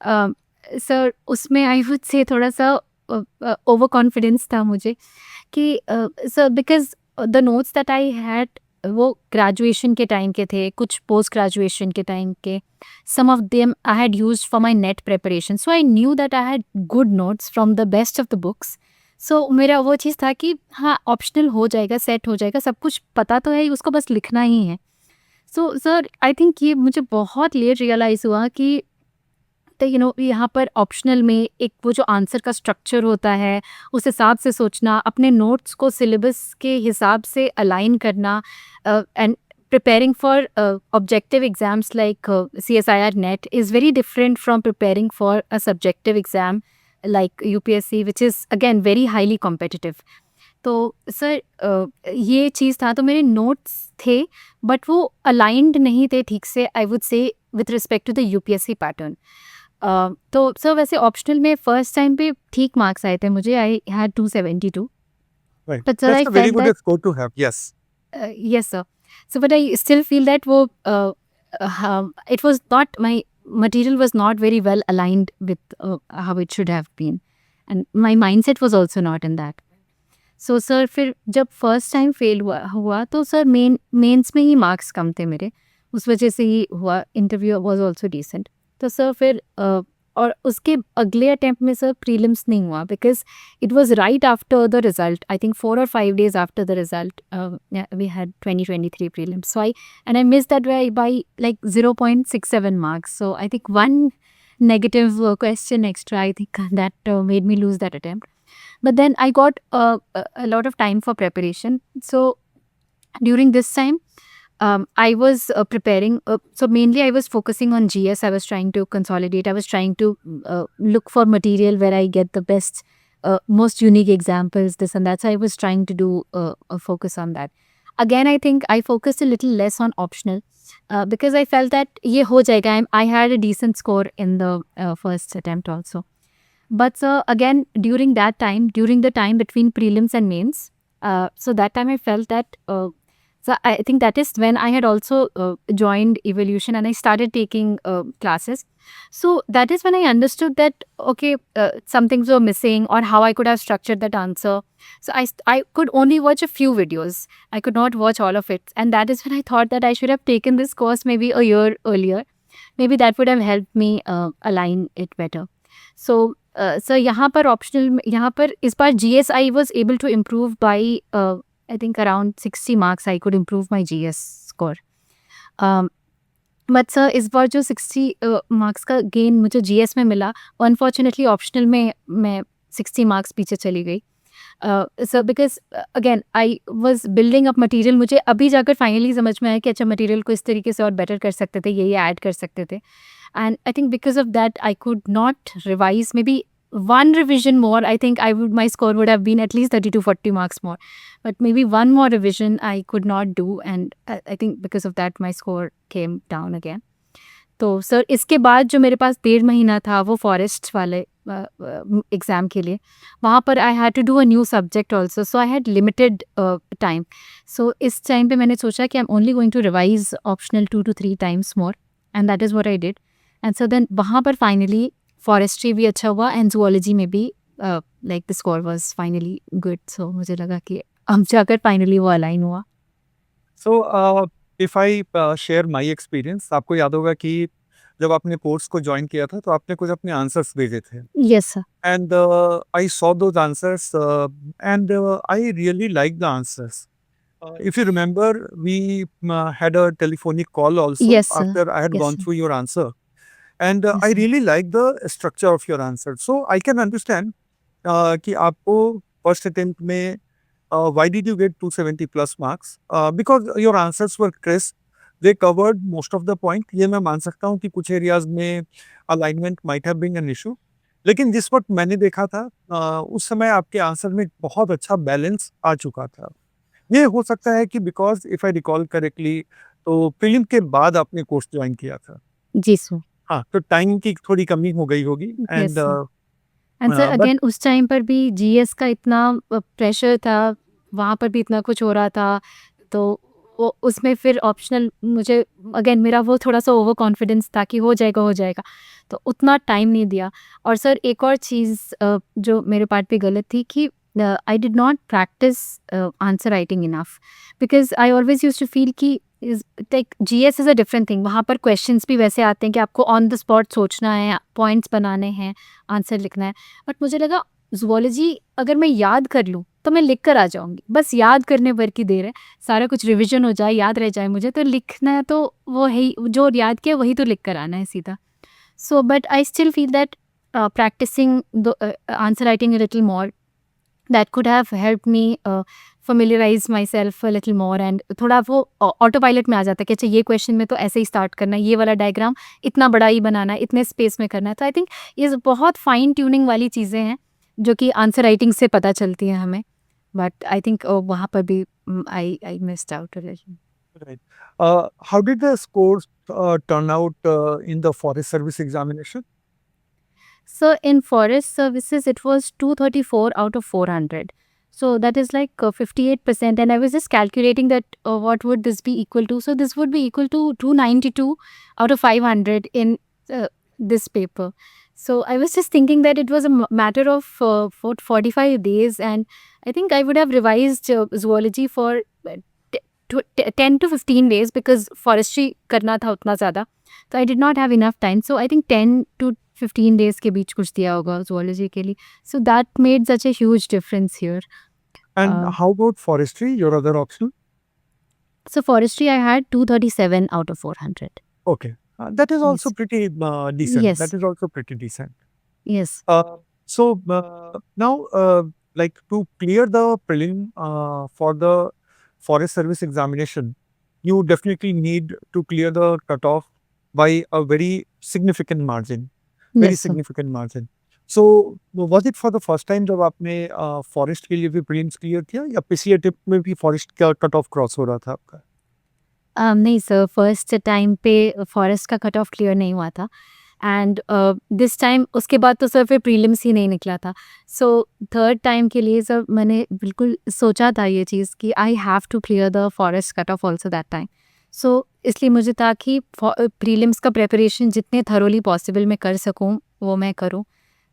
सर उसमें आई वुड से थोड़ा सा ओवर कॉन्फिडेंस था मुझे कि sir because the notes that I had वो ग्रेजुएशन के टाइम के थे, कुछ पोस्ट ग्रेजुएशन के टाइम के. some of them I had used for my net preparation, so I knew that I had good notes from the best of the books. So मेरा वो चीज़ था कि हाँ ऑप्शनल हो जाएगा, सेट हो जाएगा, सब कुछ पता तो है ही, उसको बस लिखना ही है. सो सर आई थिंक ये मुझे बहुत लेट रियलाइज़ हुआ कि तो यहाँ पर ऑप्शनल में एक वो जो आंसर का स्ट्रक्चर होता है, उस हिसाब से सोचना, अपने नोट्स को सिलेबस के हिसाब से अलाइन करना, and preparing for objective exams like CSIR NET is very different from preparing for a subjective exam like UPSC, which is again very highly competitive. तो सर ये चीज़ था, तो मेरे नोट्स थे बट वो अलाइंड नहीं थे ठीक से, I would say with respect to the UPSC pattern. तो सर वैसे ऑप्शनल में फर्स्ट टाइम पे ठीक मार्क्स आए थे मुझे, I had 272. Right. But sir, I That's a very felt good that score to have. Yes. yes sir. So but I still feel that वो it was not, my material was not very well aligned with how it should have been, and my mindset was also not in that. So sir फिर जब first time fail हुआ तो sir mains में ही marks कम थे मेरे, उस वजह से ही हुआ. Interview was also decent. तो सर फिर और उसके अगले अटेम्प्ट में सर प्रीलिम्स नहीं हुआ because it was right after the result. I think 4 or 5 days after the result we had 2023 prelims. So I missed that by like 0.67 marks. So I think one negative question extra, I think that made me lose that attempt. But then I got a lot of time for preparation. So during this time, I was preparing. So mainly I was focusing on GS. I was trying to consolidate. I was trying to look for material where I get the best, most unique examples, this and that. So I was trying to do a focus on that. Again, I think I focused a little less on optional because I felt that ye ho jayega. I had a decent score in the first attempt also. But again, during the time between prelims and mains, so that time I felt that, so I think that is when I had also joined Evolution and I started taking classes. So that is when I understood that, okay, some things were missing or how I could have structured that answer. So I could only watch a few videos. I could not watch all of it. And that is when I thought that I should have taken this course maybe a year earlier. Maybe that would have helped me align it better. So sir यहाँ पर optional, यहाँ पर इस बार GS I was able to improve by I think around 60 marks. I could improve my GS score. But sir इस बार जो 60 marks का गेन मुझे GS में मिला, अनफॉर्चुनेटली ऑप्शनल में मैं 60 marks पीछे चली गई. Sir because again I was building up material. मुझे अभी जाकर फाइनली समझ में आया कि अच्छा मटीरियल को इस तरीके से और बेटर कर सकते थे, ये ऐड कर सकते थे. And I think because of that, I could not revise. Maybe one revision more, I think my score would have been at least 30 to 40 marks more. But maybe one more revision I could not do, and I think because of that, my score came down again. तो sir इसके बाद जो मेरे पास 1.5 महीना था वो forest वाले exam के लिए, वहाँ पर I had to do a new subject also. So I had limited time. So इस टाइम पे मैंने सोचा कि I am only going to revise optional 2 to 3 times more, and that is what I did. And so then वहाँ पर finally forestry भी अच्छा हुआ एंड जूलॉजी में भी like the score was finally good. So मुझे लगा कि अब जाकर फाइनली वो अलाइन हुआ. So, if I share my experience, आपको याद होगा कि जब आपने कोर्स को ज्वाइन किया था तो आपने कुछ अपने आंसर्स भेजे थे. Yes sir. And I saw those answers and I really liked the answers. If you remember, we had a telephonic call also Yes, sir. after I had Yes, gone sir. through your answer. And Yes, I sir. really liked the structure of your answer. So I can understand कि आपको first attempt में why did you get 270 plus marks? Because your answers were crisp. They covered most of the point. ये मैं मान सकता हूँ कि कुछ areas में alignment might have been an issue. लेकिन जिस वक्त मैंने देखा था उस समय आपके आंसर में बहुत अच्छा बैलेंस आ चुका था. ये हो सकता है कि because if I recall correctly तो प्रीलिम के बाद आपने कोर्स ज्वाइन किया था. जी सर. हाँ, तो टाइम की थोड़ी कमी हो गई होगी. Yes, and sir. And sir but again उस टाइम पर भी जीएस का इतना प्रेशर था, वहाँ पर भी इतना कुछ हो रहा था, तो वो उसमें फिर ऑप्शनल मुझे अगेन मेरा वो थोड़ा सा ओवर कॉन्फिडेंस था कि हो जाएगा, तो उतना टाइम नहीं दिया. और सर एक और चीज़ जो मेरे पार्ट पे गलत थी कि I did not practice answer writing enough, because I always use to feel कि like GS is a different thing. वहाँ पर क्वेश्चंस भी वैसे आते हैं कि आपको ऑन द स्पॉट सोचना है, पॉइंट्स बनाने हैं, आंसर लिखना है. बट मुझे लगा ज़ूलॉजी अगर मैं याद कर लूँ तो मैं लिख कर आ जाऊँगी, बस याद करने भर की देर है, सारा कुछ रिविजन हो जाए, याद रह जाए मुझे, तो लिखना है तो वो है जो याद किया वही तो लिख कर आना है सीधा. So but I still feel that practicing the answer writing a little more, that could have helped me familiarize myself a little more and थोड़ा वो ऑटो पायलट में आ जाता है कि अच्छा ये क्वेश्चन में तो ऐसे ही स्टार्ट करना है, ये वाला डायग्राम इतना बड़ा ही बनाना है, इतने स्पेस में करना है। तो आई थिंक ये बहुत फाइन ट्यूनिंग वाली चीज़ें हैं जो कि आंसर राइटिंग से पता चलती हैं हमें, बट आई थिंक वहाँ पर भी I missed out a little. Right. How did the scores turn out in the Forest Service examination? So in forest services, it was 234 out of 400. So that is like 58%. And I was just calculating that what would this be equal to? So this would be equal to 292 out of 500 in this paper. So I was just thinking that it was a matter of 45 days. And I think I would have revised zoology for 10 to 15 days because forestry करना था उतना ज़्यादा. So I did not have enough time. So I think 10 to 15 days के बीच कुछ दिया होगा zoology के लिए. So that made such a huge difference here. And how about forestry, your other option? So forestry I had 237 out of 400. Okay. That is also Yes. pretty decent. Yes. That is also pretty decent. Yes. So now, like to clear the prelim for the Forest Service examination, you definitely need to clear the cutoff by a very significant margin. Very Yes, sir. significant margin. So was it for the first time जब आपने forest के लिए भी prelims clear किया या पिछले attempt में भी फॉरेस्ट का कट ऑफ क्रॉस हो रहा था आपका? नहीं सर, फर्स्ट टाइम पे फॉरेस्ट का कट ऑफ क्लियर नहीं हुआ था एंड दिस टाइम उसके बाद तो सर फिर प्रीलिम्स ही नहीं निकला था। सो थर्ड टाइम के लिए सर मैंने बिल्कुल सोचा था ये चीज़ कि I have to clear the forest cut off also that time. So इसलिए मुझे था कि प्रीलिम्स का प्रेपरेशन जितने थरोली पॉसिबल मैं कर सकूँ वो मैं करूँ।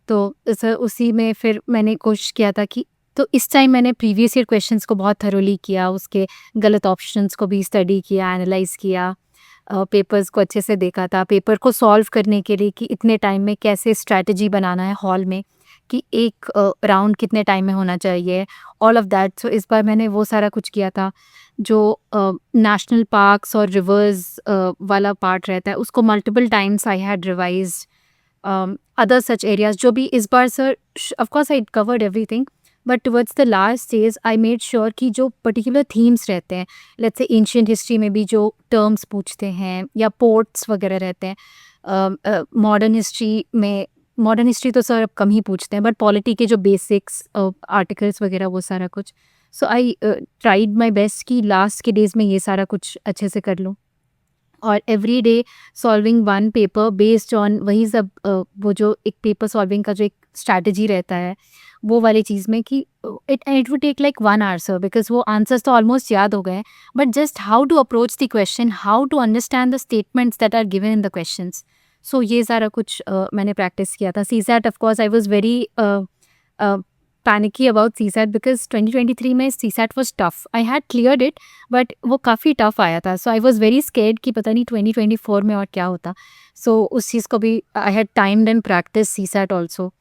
तो सर उसी में फिर मैंने कोशिश किया था कि तो इस टाइम मैंने प्रीवियस ईयर क्वेश्चंस को बहुत थरोली किया, उसके गलत ऑप्शंस को भी स्टडी किया, एनालाइज किया, पेपर्स को अच्छे से देखा था, पेपर को सॉल्व करने के लिए कि इतने टाइम में कैसे स्ट्रैटेजी बनाना है हॉल में, कि एक राउंड कितने टाइम में होना चाहिए, ऑल ऑफ दैट। सो इस बार मैंने वो सारा कुछ किया था। जो नेशनल पार्क्स और रिवर्स वाला पार्ट रहता है उसको multiple times I had revised, other such areas जो भी इस बार sir of course I covered everything but towards the last stage I made sure कि जो particular themes रहते हैं, let's say ancient history में भी जो terms पूछते हैं या ports वगैरह रहते हैं, modern history में मॉडर्न हिस्ट्री तो सर अब कम ही पूछते हैं बट पॉलिटी के जो बेसिक्स आर्टिकल्स वगैरह वो सारा कुछ। सो आई ट्राइड माई बेस्ट कि लास्ट के डेज में ये सारा कुछ अच्छे से कर लूँ और every day solving one paper based on वही सब वो जो एक पेपर सॉल्विंग का जो एक स्ट्रैटेजी रहता है वो वाली चीज़ में कि it would take like 1 hour sir because वो आंसर्स तो ऑलमोस्ट याद हो गए but just how to approach the question, how to understand the statements that are given in the questions. So ये सारा कुछ मैंने प्रैक्टिस किया था। CSAT of course I was very panicky about CSAT because 2023 में CSAT was tough. I had cleared it but वो काफ़ी tough आया था। So I was very scared कि पता नहीं 2024 में और क्या होता। सो उस चीज़ को भी I had timed and practice CSAT also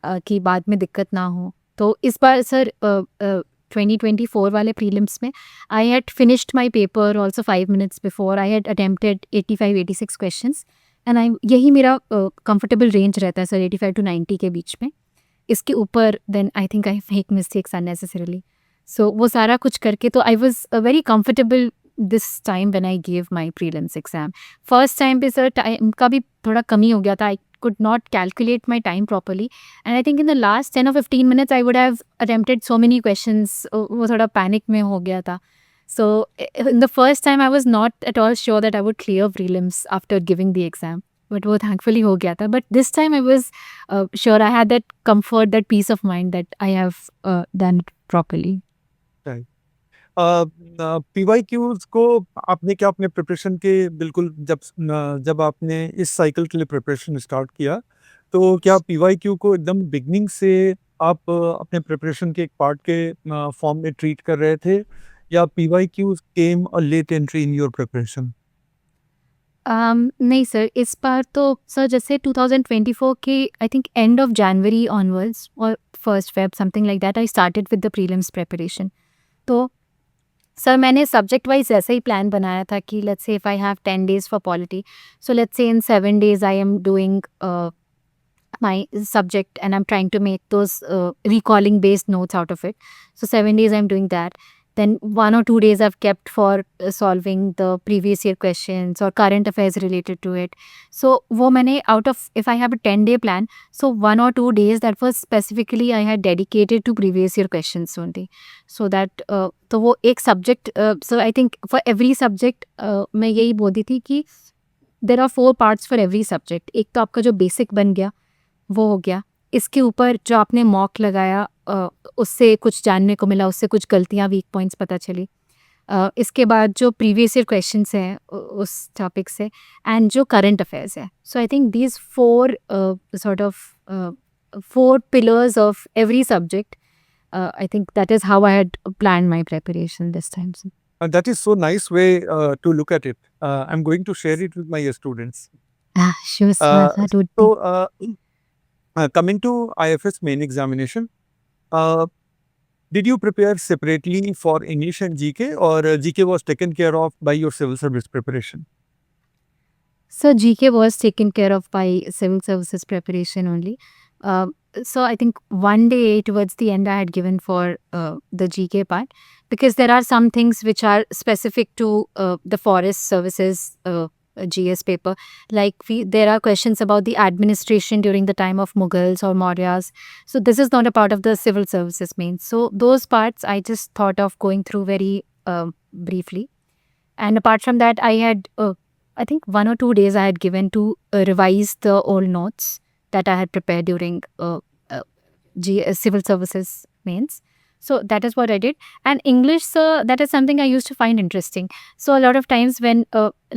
कि बाद में दिक्कत ना हो। तो इस बार सर 2024 वाले प्रीलिम्स में I had finished my paper also 5 minutes before. I had attempted 85-86 questions and I यही मेरा कंफर्टेबल रेंज रहता है सर 85 to 90 के बीच में। इसके ऊपर then I think I make mistakes unnecessarily. So वो सारा कुछ करके तो I was very comfortable this time when I give my prelims exam. First time पे सर टाइम का भी थोड़ा कमी हो गया था। आई could not calculate my time properly and I think in the last 10 or 15 minutes I would have attempted so many questions। वो थोड़ा panic में हो गया था। So in the first time I was not at all sure that I would clear prelims after giving the exam but वो thankfully हो गया था। But this time I was sure, I had that comfort, that peace of mind that I have done it properly। PYQs को आपने क्या अपने preparation के बिल्कुल जब आपने इस साइकिल के लिए प्रिपरेशन स्टार्ट किया तो क्या PYQ को एकदम बिगनिंग से आप अपने प्रिपरेशन के एक पार्ट के फॉर्म में ट्रीट कर रहे थे या PYQs came a late entry in your preparation? नहीं सर, इस बार तो सर जैसे 2024 के I think end of January onwards और 1st Feb something like that I started with the prelims preparation. तो सर मैंने सब्जेक्ट वाइज ऐसा ही प्लान बनाया था कि let's say if I have 10 days for polity, so let's say in 7 days I am doing my subject, and I'm trying to make those recalling based notes out of it. So 7 days I'm doing that. Then 1 or 2 days I've kept for solving the previous year questions or current affairs related to it. So wo maine out of, if I have a 10-day plan, so 1 or 2 days that was specifically I had dedicated to previous year questions only. So that तो वो एक subject, so I think for every subject मैं यही बोलती थी कि there are 4 parts for every subject. एक तो आपका जो basic बन गया वो हो गया। इसके ऊपर जो आपने मॉक लगाया उससे कुछ जानने को मिला, उससे कुछ गलतियाँ, वीक पॉइंट्स पता चली। इसके बाद जो प्रीवियस ईयर क्वेश्चंस हैं उस टॉपिक से, एंड जो करंट अफेयर्स है। So I think these 4 sort of 4 pillars of every subject, I think that is how I had planned my preparation this time. That is so nice way to look at it. I'm going to share it with my students. Sure, sir, that would be. So, coming to IFS main examination, did you prepare separately for English and GK, or GK was taken care of by your civil service preparation? So GK was taken care of by civil services preparation only. So I think one day towards the end I had given for the GK part, because there are some things which are specific to the forest services GS paper. Like there are questions about the administration during the time of Mughals or Mauryas. So this is not a part of the civil services main. So those parts I just thought of going through very briefly. And apart from that, I had I think 1 or 2 days I had given to revise the old notes that I had prepared during civil services mains. So that is what I did. And English, that is something I used to find interesting. So a lot of times when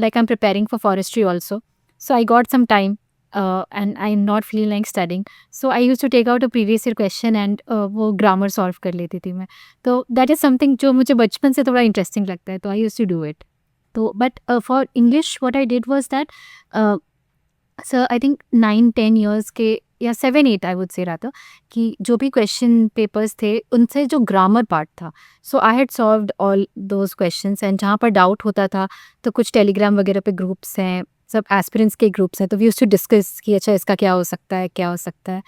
like I'm preparing for forestry also, so I got some time and I'm not feeling like studying, so I used to take out a previous year question and वो grammar solve कर लेती थी मैं. तो that is something जो मुझे बचपन से थोड़ा interesting लगता है, तो I used to do it. तो but for English what I did was that so I think 9-10 years के या 7-8 आई वुड से रादर, कि जो भी क्वेश्चन पेपर्स थे उनसे जो ग्रामर पार्ट था, so I had solved all those questions. And जहाँ पर डाउट होता था तो कुछ टेलीग्राम वगैरह पे ग्रुप्स हैं, सब एस्पिरेंट्स के ग्रुप्स हैं, तो वी यूज्ड टू डिस्कस कि अच्छा इसका क्या हो सकता है, क्या हो सकता है।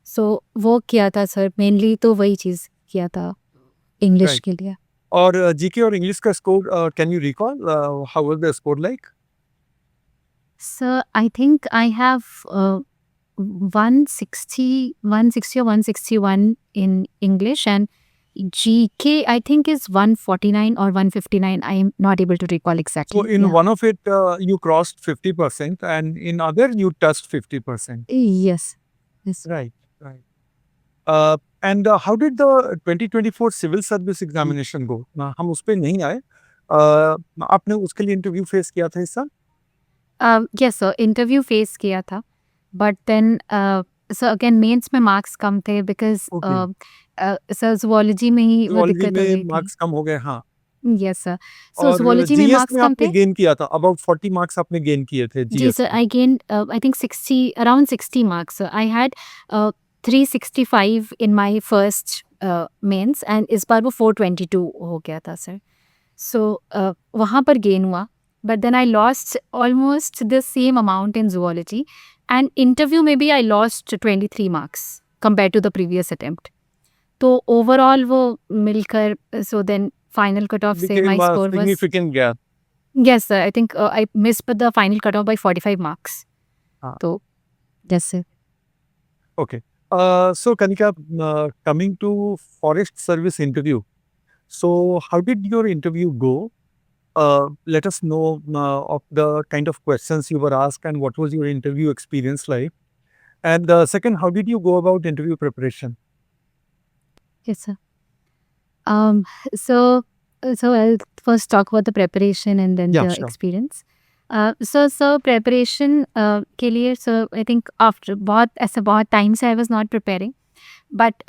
सो वो किया था सर, मेनली तो वही चीज़ किया था इंग्लिश Right. के लिए। और जीके और इंग्लिश का score can you recall how was the score like? Sir, I think I have 160 or 161 in English, and GK I think is 149 or 159. I am not able to recall exactly. So in Yeah. one of it you crossed 50% and in other you touched 50%. Yes. Yes. Right. And how did the 2024 civil service examination go? हम उस पे नहीं आए। आपने उसके लिए interview face किया था इस साल? Yes sir, इंटरव्यू फेस किया था, but then sir again mains में मार्क्स कम थे बिकॉज सर जुवोलॉजी में ही वो Zoology दिक्कत हो गई में थी। मार्क्स कम हो गए, हाँ। यस सर, सो और जुवोलॉजी में जीएस मार्क्स में कम आपने थे। गेन किया था, अबाउट 40 मार्क्स आपने गेन किए थे जी जीएस सर, में। I gained I think 60, around 60 marks. I had 365 in my first mains, and इस बार वो 422 हो गया था सर। सो वहाँ पर गेन हुआ, but then I lost almost the same amount in zoology, and interview में भी I lost 23 marks compare to the previous attempt. तो ओवरऑल वो मिलकर, so then final cut off से Became my a score was, significant gap. yes sir, I think I missed the final cutoff by 45 marks. हाँ. तो yes sir. Okay. So Kanika, coming to forest service interview. So how did your interview go? Let us know of the kind of questions you were asked and what was your interview experience like. And second, how did you go about interview preparation? Yes sir. So I'll first talk about the preparation and then Yeah, the sure. experience. So preparation के लिए, so I think after बहुत time से I was not preparing, but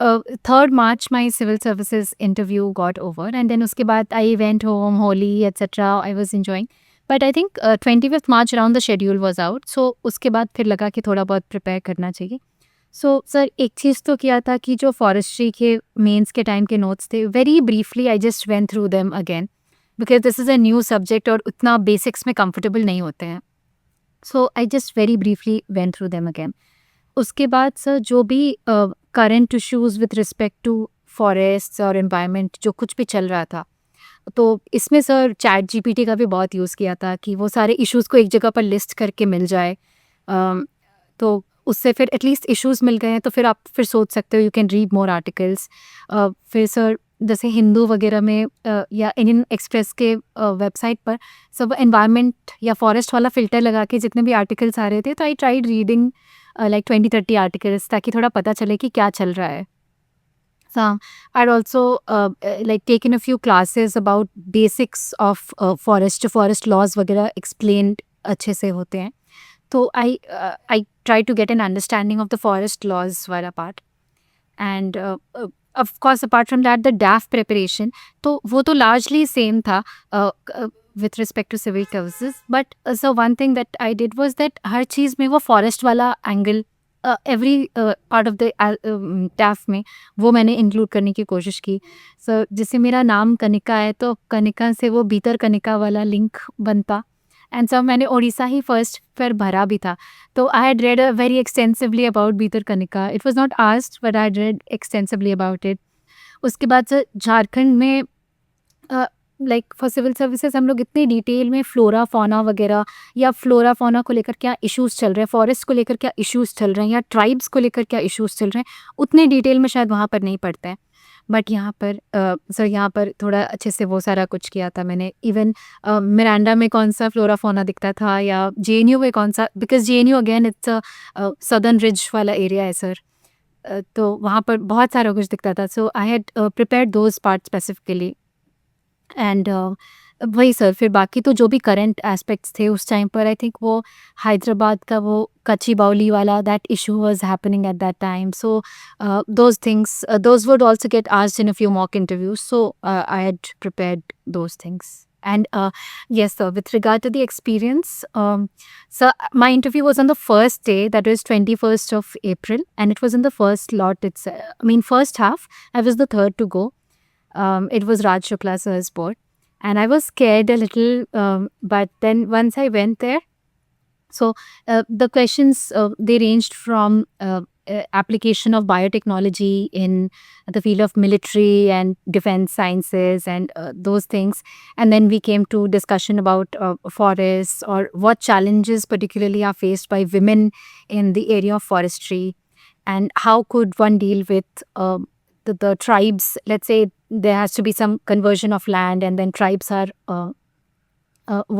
3rd March my civil services interview got over, and then उसके बाद I went home, Holi etc. I was enjoying, but I think 25th March around the schedule was out, so उसके बाद फिर लगा कि थोड़ा बहुत prepare करना चाहिए। सो सर एक चीज़ तो किया था कि जो फॉरेस्ट्री के मेंस के टाइम के नोट्स थे, very briefly I just went through them again, because this is a new subject और उतना बेसिक्स में कंफर्टेबल नहीं होते हैं। So I just very briefly went through them again. उसके बाद सर जो भी current issues with respect to forest और एनवायरनमेंट जो कुछ भी चल रहा था, तो इसमें सर चैट जीपीटी का भी बहुत यूज़ किया था कि वो सारे इश्यूज को एक जगह पर लिस्ट करके मिल जाए। तो उससे फिर एटलीस्ट इश्यूज मिल गए हैं, तो फिर आप फिर सोच सकते हो you can read more articles. फिर सर जैसे हिंदू वगैरह में या इंडियन एक्सप्रेस के वेबसाइट पर सब एनवायरनमेंट या फॉरेस्ट वाला फ़िल्टर लगा के जितने भी आर्टिकल्स आ रहे थे, तो I tried reading like 20-30 articles, ताकि थोड़ा पता चले कि क्या चल रहा है। I'd also like taken a few classes about basics of forest laws वगैरह explained अच्छे से होते हैं। तो I try to get an understanding of the forest laws वाला part, and of course apart from that the DAF preparation, तो वो तो largely same था with respect to civil services, but so one thing that I did was that हर चीज़ में वो forest वाला angle every part of the DAF में वो मैंने इंक्लूड करने की कोशिश की। सो जैसे मेरा नाम कनिका है, तो कनिका से वो भीतर कनिका वाला लिंक बनता, एंड सब मैंने उड़ीसा ही फर्स्ट फिर भरा भी था। तो I had read very extensively about Bhitarkanika. It was not asked but I had read extensively about it. उसके बाद से झारखंड में लाइक फॉर सिविल सर्विसेज हम लोग इतने डिटेल में फ्लोरा फौना वगैरह या फ्लोरा फौना को लेकर क्या इश्यूज़ चल रहे हैं, फॉरेस्ट को लेकर क्या इश्यूज़ चल रहे हैं, या ट्राइब्स को लेकर क्या इश्यूज़ चल रहे हैं, उतने डिटेल में शायद वहाँ पर नहीं पढ़ते हैं। बट यहाँ पर सर यहाँ पर थोड़ा अच्छे से वो सारा कुछ किया था मैंने। इवन मिरांडा में कौन सा फ्लोरा फौना दिखता था, या जेएनयू में कौन सा, because JNU again it's southern ridge वाला एरिया है सर, तो वहाँ पर बहुत सारा कुछ दिखता था। So I had prepared those part specifically, and वही सर फिर बाकी तो जो भी करंट एस्पेक्ट्स थे उस टाइम पर, आई थिंक वो हैदराबाद का वो कच्ची बाउली वाला that issue was happening at that time, so those things those would also get asked in a few mock interviews, so I had prepared those things. And yes, sir, with regard to the experience, so my interview was on the first day, that was 21st of April, and it was in the first lot. First half, I was the third to go. It was Raj Shukla sir's board, and I was scared a little, but then once I went there, so the questions they ranged from application of biotechnology in the field of military and defense sciences and those things, and then we came to discussion about forests, or what challenges particularly are faced by women in the area of forestry, and how could one deal with the tribes. Let's say there has to be some conversion of land, and then tribes are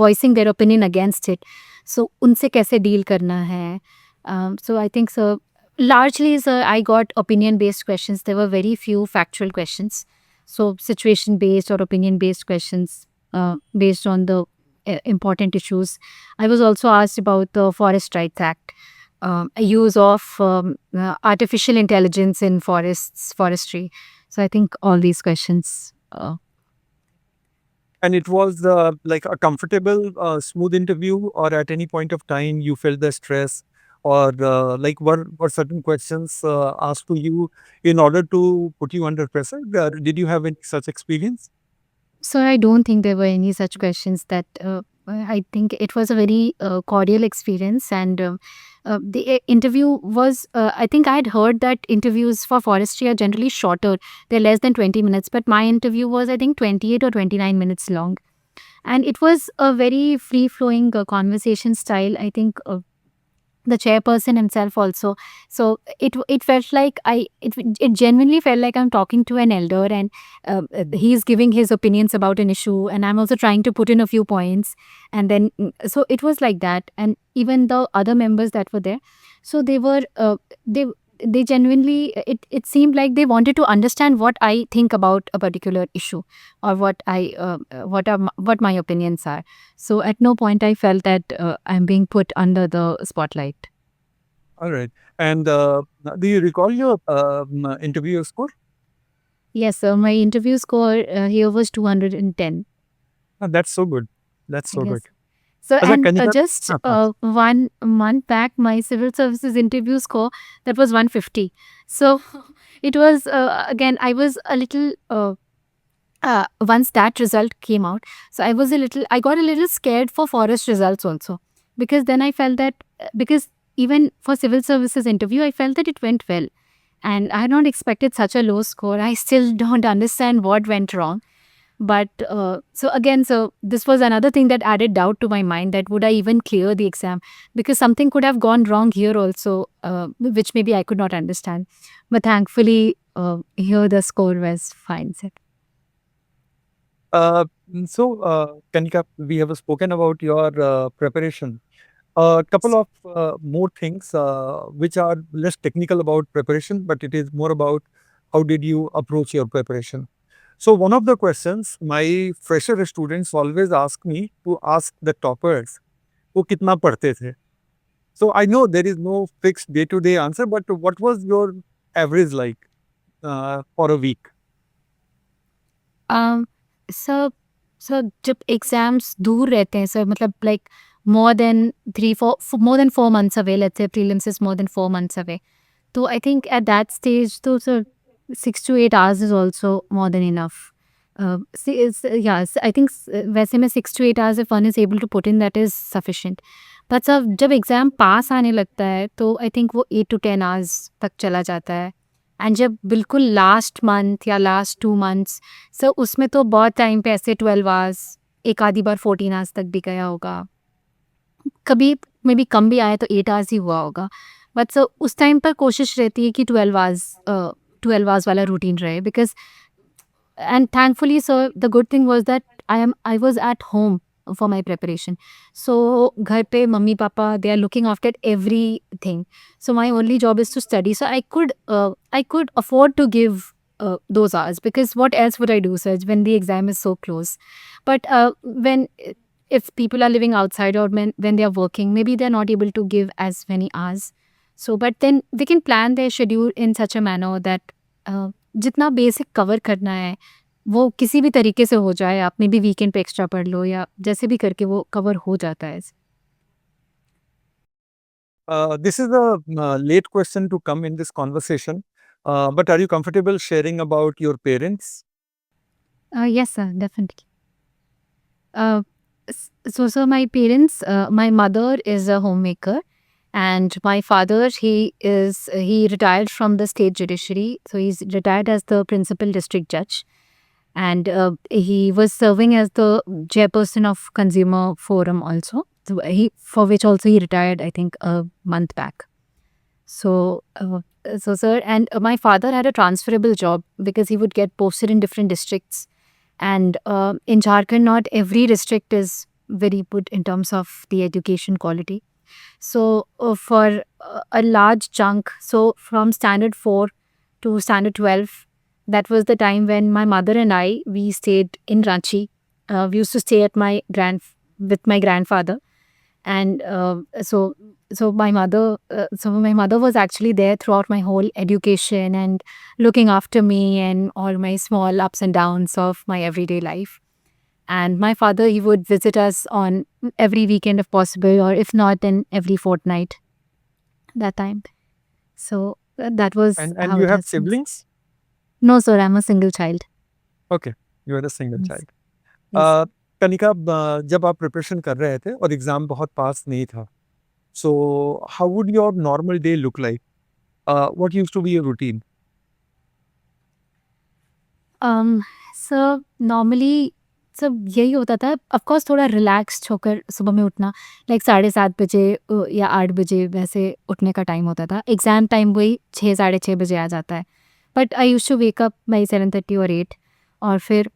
voicing their opinion against it. So unse kaise deal karna hai. So I think so largely sir I got opinion based questions. There were very few factual questions. So situation based or opinion based questions based on the important issues. I was also asked about the Forest Rights Act, use of artificial intelligence in forestry. So I think all these questions. And it was like a comfortable, smooth interview, or at any point of time you felt the stress, or like were certain questions asked to you in order to put you under pressure? Did you have any such experience? So I don't think there were any such questions. That I think it was a very cordial experience, and the interview was. I think I had heard that interviews for forestry are generally shorter; they're less than 20 minutes. But my interview was, I think, 28 or 29 minutes long, and it was a very free flowing conversation style. I think. The chairperson himself also, so it felt like it genuinely felt like I'm talking to an elder, and he's giving his opinions about an issue, and I'm also trying to put in a few points, and then so it was like that. And even the other members that were there, so they were they genuinely, it seemed like they wanted to understand what I think about a particular issue, or what what my opinions are. So at no point I felt that I'm being put under the spotlight. All right. And do you recall your interview score? Yes, sir. My interview score here was 210. That's so good. That's so Yes. good. So, अच्छा, and Kanika, just हाँ, हाँ. 1 month back, my civil services interview score, that was 150. So, it was, again, I was a little, once that result came out, so I got a little scared for forest results also. Because then I felt that, because even for civil services interview, I felt that it went well. And I had not expected such a low score. I still don't understand what went wrong. But so this was another thing that added doubt to my mind, that would I even clear the exam? Because something could have gone wrong here also, which maybe I could not understand. But thankfully, here the score was fine. So Kanika, we have spoken about your preparation. A couple of more things which are less technical about preparation, but it is more about how did you approach your preparation. So one of the questions my fresher students always ask me to ask the toppers, वो कितना पढ़ते थे? So I know there is no fixed day-to-day answer, but what was your average like for a week? um, so so जब exams दूर रहते हैं sir, मतलब like more than 4 months away, let's say prelims is more than 4 months away. So I think at that stage, so 6 to 8 hours is also more than enough. I think वैसे में 6 to 8 hours if one is able to put in, that is sufficient. But जब exam pass आने लगता है तो I think वो 8 to 10 hours तक चला जाता है. एंड जब बिल्कुल लास्ट मंथ या लास्ट 2 months, सर उसमें तो बहुत टाइम पे ऐसे 12 hours, एक आधी बार 14 hours तक भी गया होगा. कभी मे बी कम भी आया तो 8 hours ही हुआ होगा. बट सर उस टाइम पर कोशिश रहती है कि 12 hours वाला रूटीन रहे. Because and thankfully, so the good thing was that I was at home for my preparation. So घर पे mummy papa, they are looking after everything. So my only job is to study. So I could afford to give those hours, because what else would I do, sir, when the exam is so close? But when if people are living outside, or when they are working, maybe they're not able to give as many hours. So but then they can plan their schedule in such a manner that जितना basic cover करना है वो किसी भी तरीके से हो जाए. आप मे बी वीकेंड पे एक्स्ट्रा पढ़ लो या जैसे भी करके वो कवर हो जाता है. This is a late question to come in this conversation, but are you comfortable sharing about your parents? Yes, sir, definitely. So my parents, my mother is a homemaker, and my father, he retired from the state judiciary. So he's retired as the principal district judge, and he was serving as the chairperson of Consumer Forum also. So for which also he retired, I think, a month back. So sir, and my father had a transferable job because he would get posted in different districts. And in Jharkhand, not every district is very good in terms of the education quality. So for a large chunk, so from standard 4 to standard 12, that was the time when my mother and I, we stayed in Ranchi. We used to stay at with my grandfather. And so my mother was actually there throughout my whole education, and looking after me and all my small ups and downs of my everyday life. And my father, he would visit us on every weekend if possible, or if not, then every fortnight that time. So that was And how you it have has been. siblings? No, sir, I'm a single child. Okay, you are a single Yes. child. Yes. Kanika, जब आप preparation कर रहे थे और exam बहुत पास नहीं था, so how would your normal day look like? What used to be your routine? Sir normally सब यही होता था. ऑफ कोर्स थोड़ा रिलैक्स्ड होकर सुबह में उठना, लाइक 7:30 बजे या 8 बजे वैसे उठने का टाइम होता था. एग्ज़ाम टाइम वही 6 साढ़े 6 बजे आ जाता है. But I used to wake up by 7:30 और 8. और फिर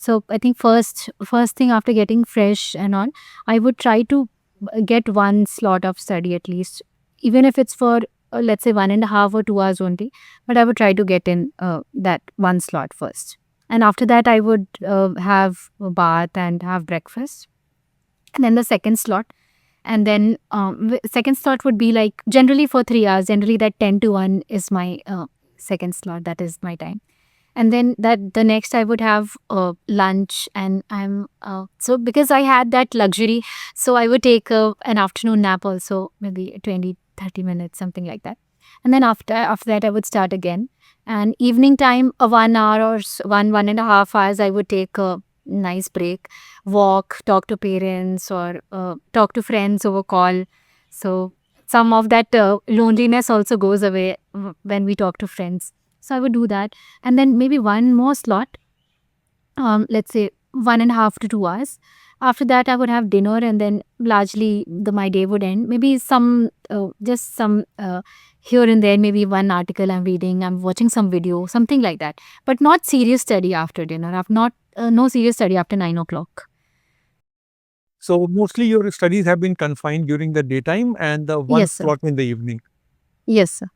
so I think first thing after getting fresh and on, I would try to get one slot of study at least, even if it's for let's say 1.5 or 2 hours only. But I would try to get in that one slot first, and after that I would have a bath and have breakfast, and then the second slot. And then second slot would be like generally for 3 hours. Generally that 10 to 1 is my second slot. That is my time. And then the next I would have lunch. And I'm so because I had that luxury, so I would take an afternoon nap also, maybe 20-30 minutes, something like that. And then after that I would start again. And evening time, 1 hour or 1.5 hours, I would take a nice break, walk, talk to parents, or talk to friends over call. So some of that loneliness also goes away when we talk to friends. So I would do that. And then maybe one more slot, let's say 1.5 to 2 hours. After that, I would have dinner, and then largely my day would end. Maybe just some here and there, maybe one article I'm reading, I'm watching some video, something like that. But not serious study after dinner. I've not no serious study after 9 o'clock. So mostly your studies have been confined during the daytime and the one Yes, sir. slot in the evening. Yes, sir.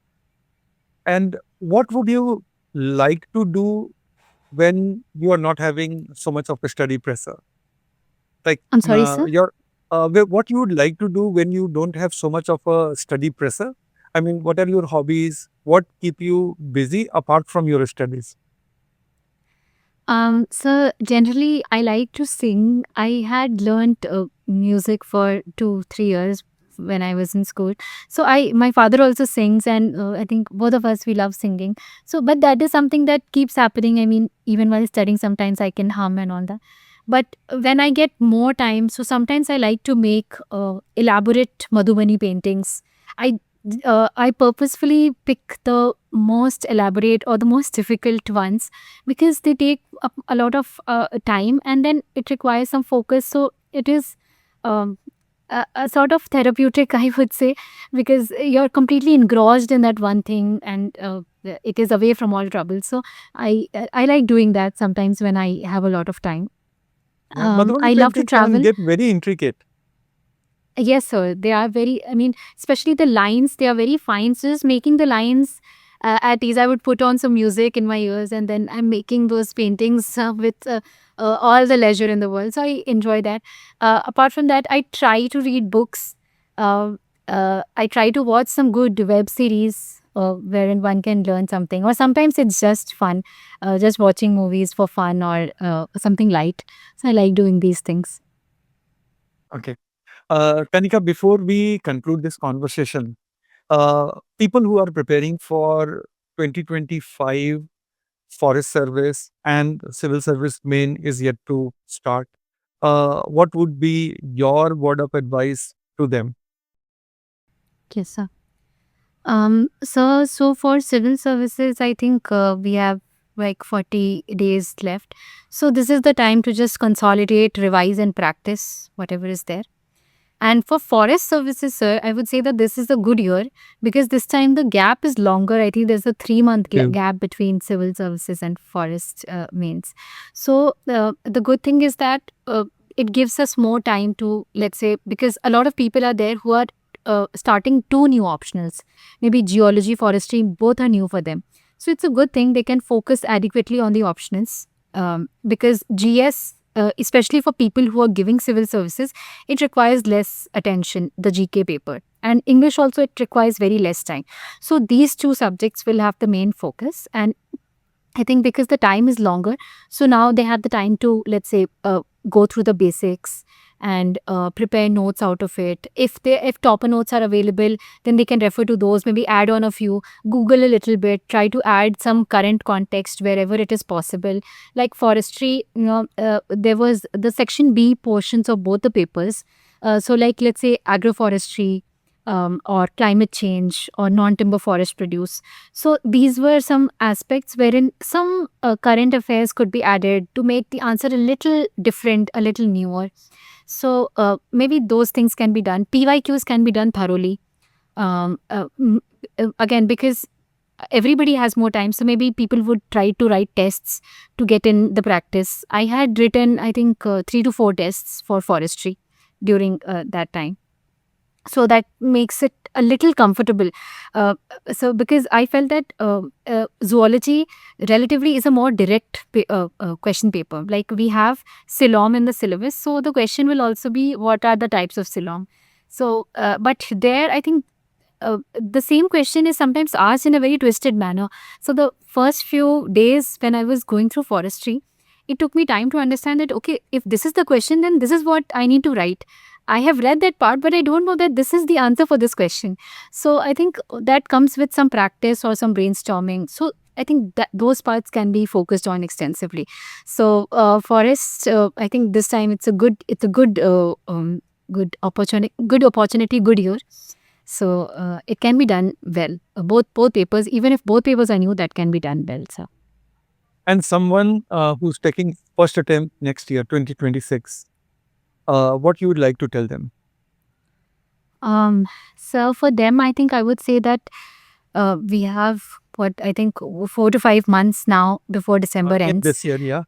And what would you like to do when you are not having so much of a study pressure? Like I'm sorry, sir. what you would like to do when you don't have so much of a study pressure? I mean, what are your hobbies? What keep you busy apart from your studies? So generally, I like to sing. I had learned music for 2-3 years when I was in school. So my father also sings, and I think both of us we love singing. So, but that is something that keeps happening. I mean, even while studying, sometimes I can hum and all that. But when I get more time, so sometimes I like to make elaborate Madhubani paintings. I I purposefully pick the most elaborate or the most difficult ones because they take up a lot of time, and then it requires some focus. So it is um, a sort of therapeutic, I would say, because you're completely engrossed in that one thing, and it is away from all trouble. So I like doing that sometimes when I have a lot of time. Yeah, Madhubani I love to painting can travel. get very intricate. Yes, sir. They are very, I mean, especially the lines, they are very fine. So just making the lines at ease, I would put on some music in my ears, and then I'm making those paintings with all the leisure in the world. So I enjoy that. Apart from that, I try to read books. Uh, I try to watch some good web series wherein one can learn something. Or sometimes it's just fun, just watching movies for fun or something light. So I like doing these things. Okay. Kanika, before we conclude this conversation, people who are preparing for 2025 Forest Service and Civil Service main is yet to start. What would be your word of advice to them? Yes, sir. So for civil services, I think we have like 40 days left. So this is the time to just consolidate, revise, and practice whatever is there. And for forest services, sir, I would say that this is a good year because this time the gap is longer. I think there's a 3 month Yeah. gap between civil services and forest mains. So the good thing is that it gives us more time to, let's say, because a lot of people are there who are starting 2 new optionals. Maybe geology, forestry, both are new for them. So it's a good thing they can focus adequately on the optionals because GS, especially for people who are giving civil services, it requires less attention, the GK paper. And English also, it requires very less time. So these two subjects will have the main focus. And I think because the time is longer, so now they have the time to, let's say, go through the basics and prepare notes out of it. If topper notes are available, then they can refer to those, maybe add on a few, Google a little bit, try to add some current context wherever it is possible. Like forestry, there was the section B portions of both the papers. So like, let's say, agroforestry, or climate change or non-timber forest produce. So these were some aspects wherein some current affairs could be added to make the answer a little different, a little newer. So maybe those things can be done. PYQs can be done thoroughly. Again, because everybody has more time, so maybe people would try to write tests to get in the practice. I had written, I think, 3 to 4 tests for forestry during that time, so that makes it a little comfortable. So because I felt that zoology relatively is a more direct question paper. Like we have Silom in the syllabus, so the question will also be what are the types of Silom. So but there I think the same question is sometimes asked in a very twisted manner. So the first few days when I was going through forestry, it took me time to understand that, okay, if this is the question, then this is what I need to write. I have read that part, but I don't know that this is the answer for this question. So I think that comes with some practice or some brainstorming. So I think that those parts can be focused on extensively. So forest, I think this time it's a good opportunity, good year. So it can be done well. Both papers, even if both papers are new, that can be done well, sir. And someone who's taking first attempt next year, 2026, what you would like to tell them? So for them, I think I would say that we have what I think 4 to 5 months now before December In ends. this year, yeah.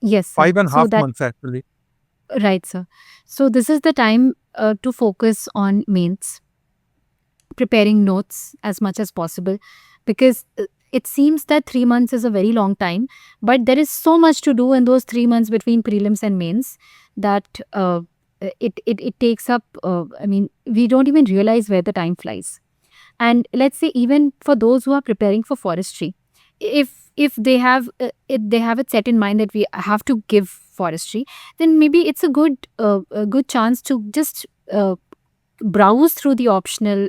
Yes, sir. 5.5 So that months actually. right, sir. So this is the time to focus on mains, preparing notes as much as possible, because it seems that 3 months is a very long time, but there is so much to do in those 3 months between prelims and mains that it takes up. I mean, we don't even realize where the time flies. And let's say even for those who are preparing for forestry, if they have it set in mind that we have to give forestry, then maybe it's a good chance to just browse through the optional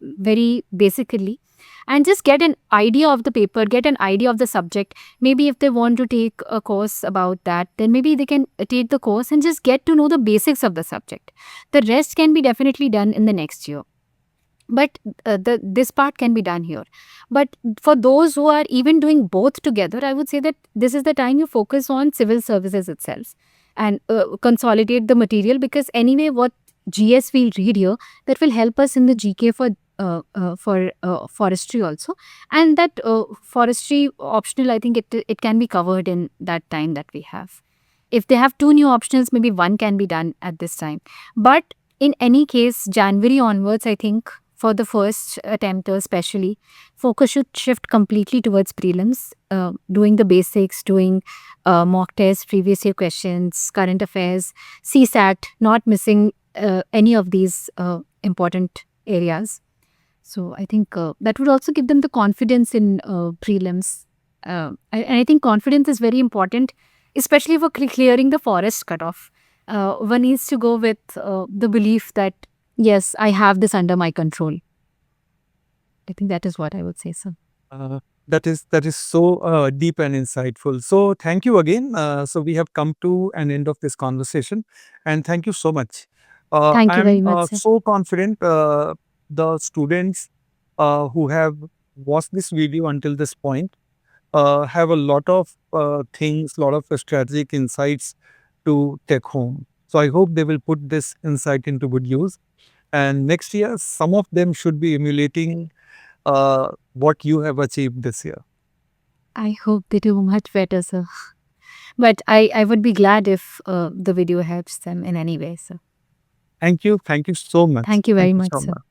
very basically, and just get an idea of the paper, get an idea of the subject. Maybe if they want to take a course about that, then maybe they can take the course and just get to know the basics of the subject. The rest can be definitely done in the next year, but this part can be done here. But for those who are even doing both together, I would say that this is the time you focus on civil services itself and consolidate the material, because anyway what GS we'll read here, that will help us in the GK for forestry also. And that forestry optional, I think it can be covered in that time that we have. If they have 2 new optionals, maybe one can be done at this time. But in any case, January onwards, I think for the first attempter especially, focus should shift completely towards prelims, doing the basics, doing mock tests, previous year questions, current affairs, CSAT, not missing any of these important areas. So I think that would also give them the confidence in prelims. And I think confidence is very important, especially for clearing the forest cutoff. One needs to go with the belief that, yes, I have this under my control. I think that is what I would say, sir. That is so deep and insightful. So thank you again. So we have come to an end of this conversation, and thank you so much. Thank you very I'm much, sir. so confident the students who have watched this video until this point have a lot of things, lot of strategic insights to take home. So I hope they will put this insight into good use. And next year, some of them should be emulating what you have achieved this year. I hope they do much better, sir. But I would be glad if the video helps them in any way, sir. Thank you. Thank you so much. Thank you very much, so sir. much.